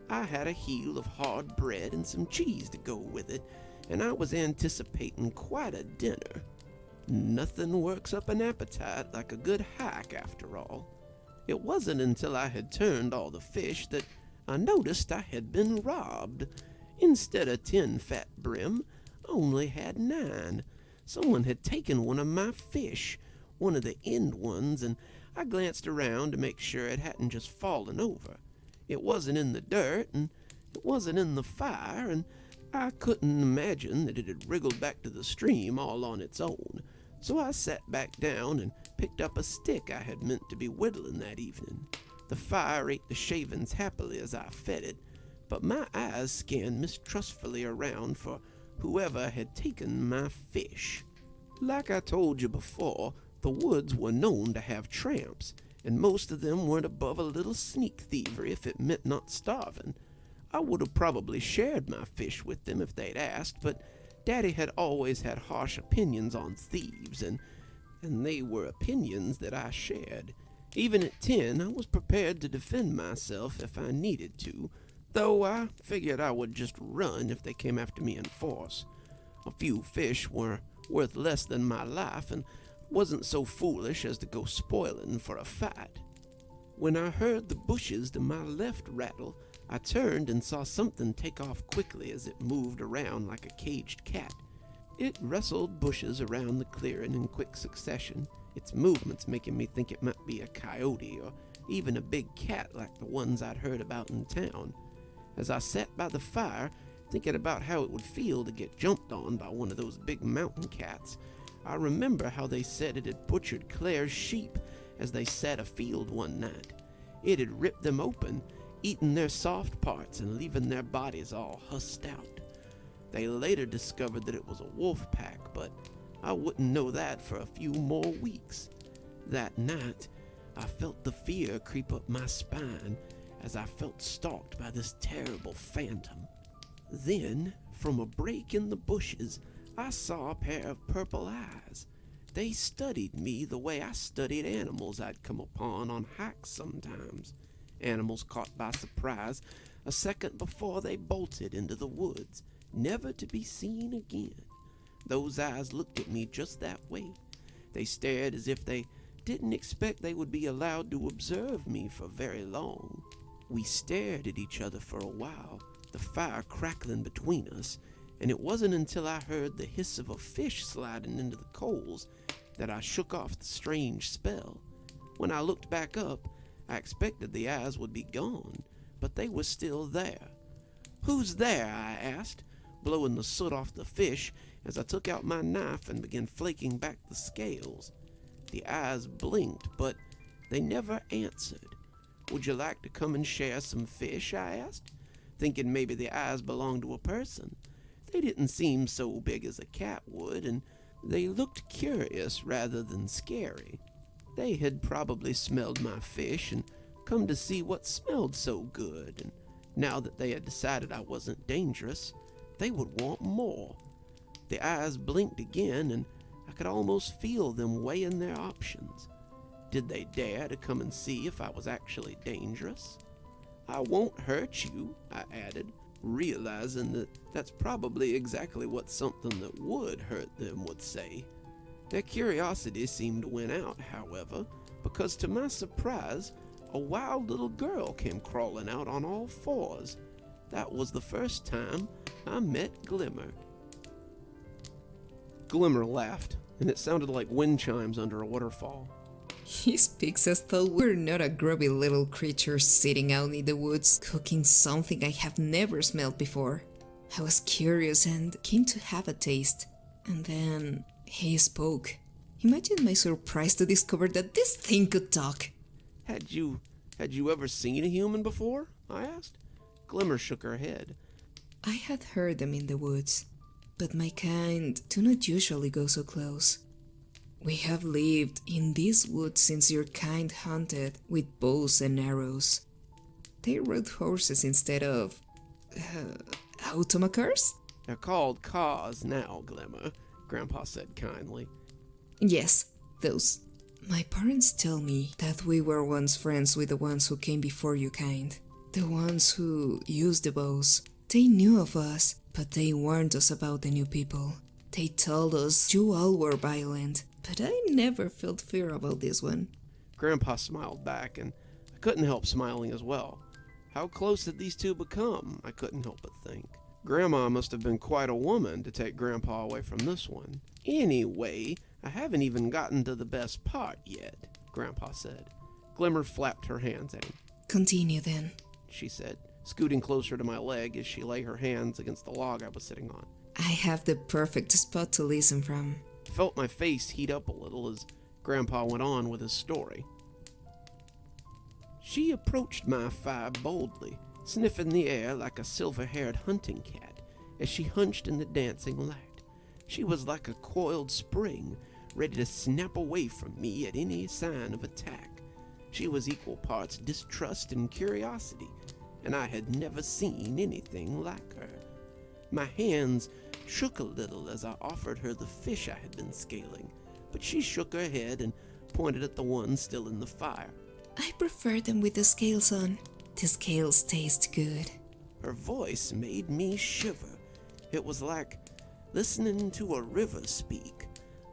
I had a heel of hard bread and some cheese to go with it, and I was anticipating quite a dinner. Nothing works up an appetite like a good hike, after all. It wasn't until I had turned all the fish that I noticed I had been robbed. Instead of 10 fat brim, I only had 9. Someone had taken one of my fish, one of the end ones, and I glanced around to make sure it hadn't just fallen over. It wasn't in the dirt, and it wasn't in the fire, and I couldn't imagine that it had wriggled back to the stream all on its own. So I sat back down and picked up a stick I had meant to be whittling that evening. The fire ate the shavings happily as I fed it, but my eyes scanned mistrustfully around for whoever had taken my fish. Like I told you before, the woods were known to have tramps, and most of them weren't above a little sneak thievery if it meant not starving. I would have probably shared my fish with them if they'd asked, but Daddy had always had harsh opinions on thieves, and they were opinions that I shared. Even at 10, I was prepared to defend myself if I needed to, though I figured I would just run if they came after me in force. A few fish were worth less than my life, and wasn't so foolish as to go spoiling for a fight. When I heard the bushes to my left rattle, I turned and saw something take off quickly as it moved around like a caged cat. It rustled bushes around the clearing in quick succession, its movements making me think it might be a coyote or even a big cat like the ones I'd heard about in town. As I sat by the fire, thinking about how it would feel to get jumped on by one of those big mountain cats, I remember how they said it had butchered Claire's sheep as they sat afield one night. It had ripped them open, eaten their soft parts and leaving their bodies all husked out. They later discovered that it was a wolf pack, but I wouldn't know that for a few more weeks. That night, I felt the fear creep up my spine as I felt stalked by this terrible phantom. Then, from a break in the bushes, I saw a pair of purple eyes. They studied me the way I studied animals I'd come upon on hikes sometimes. Animals caught by surprise a second before they bolted into the woods, never to be seen again. Those eyes looked at me just that way. They stared as if they didn't expect they would be allowed to observe me for very long. We stared at each other for a while, the fire crackling between us, and it wasn't until I heard the hiss of a fish sliding into the coals that I shook off the strange spell. When I looked back up, I expected the eyes would be gone, but they were still there. "Who's there?" I asked, blowing the soot off the fish as I took out my knife and began flaking back the scales. The eyes blinked, but they never answered. "Would you like to come and share some fish?" I asked, thinking maybe the eyes belonged to a person. They didn't seem so big as a cat would, and they looked curious rather than scary. They had probably smelled my fish and come to see what smelled so good, and now that they had decided I wasn't dangerous, they would want more. The eyes blinked again, and I could almost feel them weighing their options. Did they dare to come and see if I was actually dangerous? "I won't hurt you," I added, realizing that that's probably exactly what something that would hurt them would say. Their curiosity seemed to win out, however, because to my surprise, a wild little girl came crawling out on all fours. That was the first time I met Glimmer. Glimmer laughed, and it sounded like wind chimes under a waterfall. He speaks as though we're not a grubby little creature sitting out in the woods cooking something I have never smelled before. I was curious and keen to have a taste. And then he spoke. Imagine my surprise to discover that this thing could talk. Had you ever seen a human before?" I asked. Glimmer shook her head. I had heard them in the woods, but my kind do not usually go so close. We have lived in these woods since your kind hunted with bows and arrows. They rode horses instead of automacars? "They're called cars now, Glimmer," Grandpa said kindly. Yes, those. My parents tell me that we were once friends with the ones who came before you, kind. The ones who used the bows. They knew of us, but they warned us about the new people. They told us you all were violent, but I never felt fear about this one. Grandpa smiled back, and I couldn't help smiling as well. How close had these two become? I couldn't help but think. Grandma must have been quite a woman to take Grandpa away from this one. "Anyway, I haven't even gotten to the best part yet," Grandpa said. Glimmer flapped her hands at him. "Continue then," she said, scooting closer to my leg as she lay her hands against the log I was sitting on. "I have the perfect spot to listen from." I felt my face heat up a little as Grandpa went on with his story. "She approached my fire boldly, sniffing the air like a silver-haired hunting cat as she hunched in the dancing light. She was like a coiled spring, ready to snap away from me at any sign of attack. She was equal parts distrust and curiosity, and I had never seen anything like her. My hands shook a little as I offered her the fish I had been scaling, but she shook her head and pointed at the one still in the fire. "I prefer them with the scales on. The scales taste good." Her voice made me shiver. It was like listening to a river speak,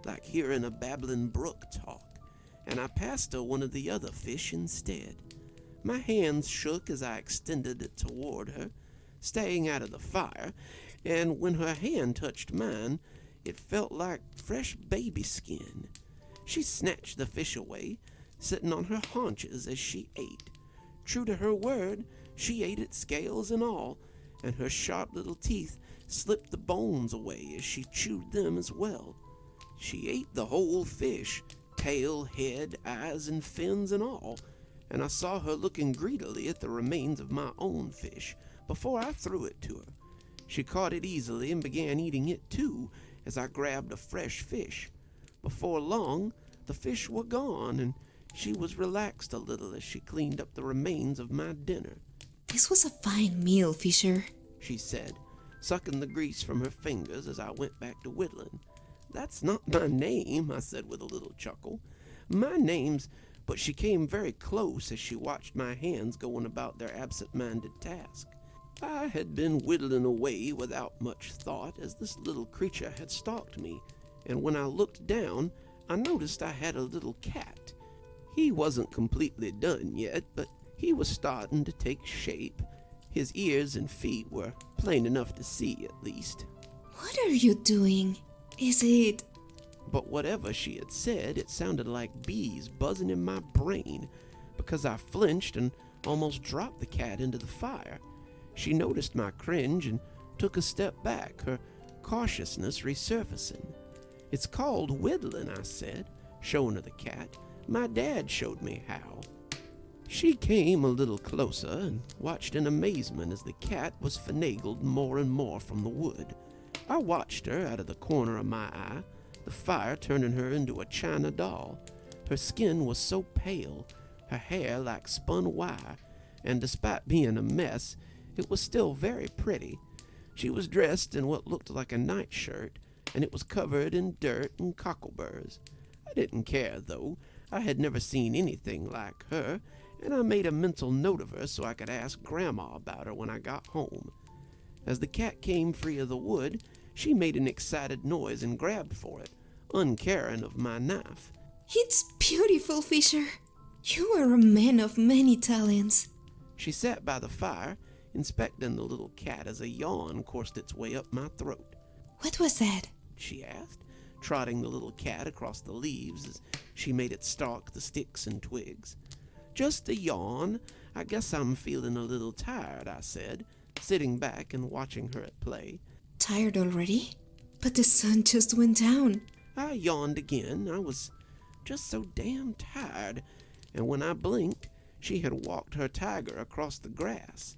like hearing a babbling brook talk, and I passed her one of the other fish instead. My hands shook as I extended it toward her, staying out of the fire, and when her hand touched mine, it felt like fresh baby skin. She snatched the fish away, sitting on her haunches as she ate. True to her word, she ate it scales and all, and her sharp little teeth slipped the bones away as she chewed them as well. She ate the whole fish, tail, head, eyes, and fins and all, and I saw her looking greedily at the remains of my own fish before I threw it to her. She caught it easily and began eating it too as I grabbed a fresh fish. Before long, the fish were gone, and she was relaxed a little as she cleaned up the remains of my dinner. "This was a fine meal, Fisher," she said, sucking the grease from her fingers as I went back to whittling. "That's not my name," I said with a little chuckle. "My name's—" But she came very close as she watched my hands going about their absent-minded task. I had been whittling away without much thought as this little creature had stalked me, and when I looked down, I noticed I had a little cat. He wasn't completely done yet, but He was starting to take shape. His ears and feet were plain enough to see, at least. What are you doing? Is it... But whatever she had said, it sounded like bees buzzing in my brain, because I flinched and almost dropped the cat into the fire. She noticed my cringe and took a step back, her cautiousness resurfacing. "It's called whittling," I said, showing her the cat. "My dad showed me how." She came a little closer and watched in amazement as the cat was finagled more and more from the wood. I watched her out of the corner of my eye, the fire turning her into a china doll. Her skin was so pale, her hair like spun wire, and despite being a mess, it was still very pretty. She was dressed in what looked like a nightshirt, and it was covered in dirt and cockleburrs. I didn't care, though. I had never seen anything like her, and I made a mental note of her so I could ask Grandma about her when I got home. As the cat came free of the wood, she made an excited noise and grabbed for it, uncaring of my knife. It's beautiful, Fisher. You are a man of many talents. She sat by the fire, inspecting the little cat as a yawn coursed its way up my throat. What was that? She asked, trotting the little cat across the leaves as she made it stalk the sticks and twigs. "Just a yawn. I guess I'm feeling a little tired," I said, sitting back and watching her at play. Tired already? But the sun just went down. I yawned again. I was just so damn tired, and when I blinked, she had walked her tiger across the grass.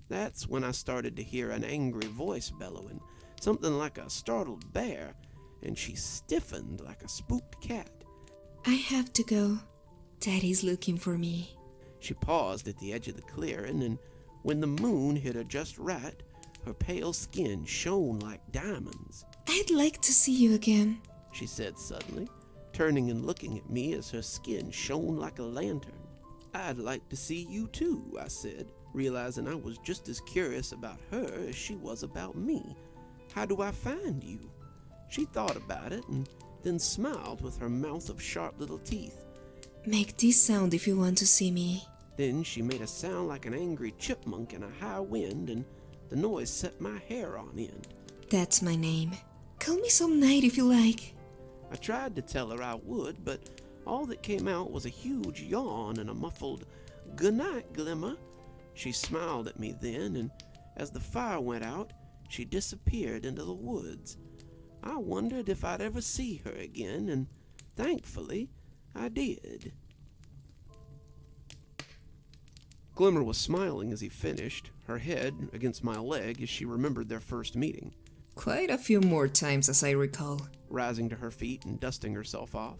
That's when I started to hear an angry voice bellowing, something like a startled bear, and she stiffened like a spooked cat. I have to go. Daddy's looking for me. She paused at the edge of the clearing, and when the moon hit her just right, her pale skin shone like diamonds. I'd like to see you again, she said suddenly, turning and looking at me as her skin shone like a lantern. "I'd like to see you too," I said, realizing I was just as curious about her as she was about me. "How do I find you?" She thought about it and then smiled with her mouth of sharp little teeth. Make this sound if you want to see me. Then she made a sound like an angry chipmunk in a high wind, and the noise set my hair on end. That's my name. Call me some night if you like. I tried to tell her I would, but all that came out was a huge yawn and a muffled, "Good night, Glimmer." She smiled at me then, and as the fire went out, she disappeared into the woods. I wondered if I'd ever see her again, and thankfully, I did. Glimmer was smiling as he finished, her head against my leg as she remembered their first meeting. Quite a few more times as I recall. Rising to her feet and dusting herself off.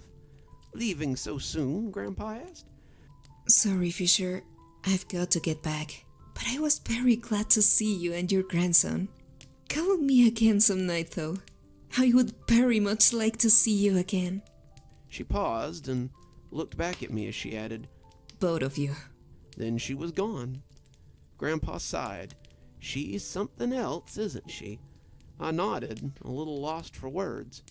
"Leaving so soon?" Grandpa asked. Sorry, Fisher. I've got to get back. But I was very glad to see you and your grandson. Call me again some night, though. I would very much like to see you again. She paused and looked back at me as she added, Both of you. Then she was gone. Grandpa sighed. "She's something else, isn't she?" I nodded, a little lost for words.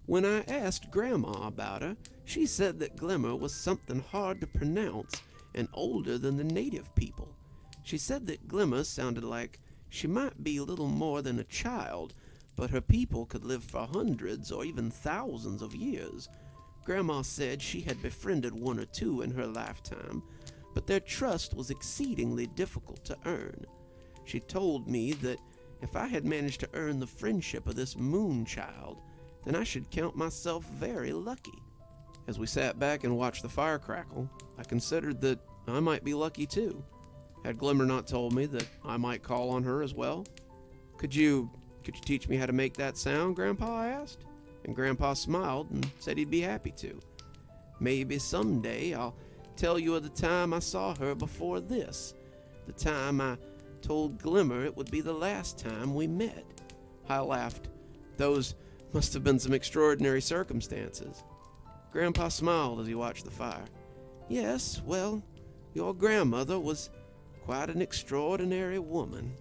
When I asked Grandma about her, she said that Glimmer was something hard to pronounce and older than the native people. She said that Glimmer sounded like she might be little more than a child, but her people could live for hundreds or even thousands of years. Grandma said she had befriended one or two in her lifetime, but their trust was exceedingly difficult to earn. She told me that if I had managed to earn the friendship of this Moonchild, then I should count myself very lucky. As we sat back and watched the fire crackle, I considered that I might be lucky too. Had Glimmer not told me that I might call on her as well? Could you teach me how to make that sound, Grandpa? I asked, and Grandpa smiled and said he'd be happy to. Maybe someday I'll tell you of the time I saw her before this, the time I told Glimmer it would be the last time we met. I laughed. Those must have been some extraordinary circumstances. Grandpa smiled as he watched the fire. "Yes, well, your grandmother was quite an extraordinary woman."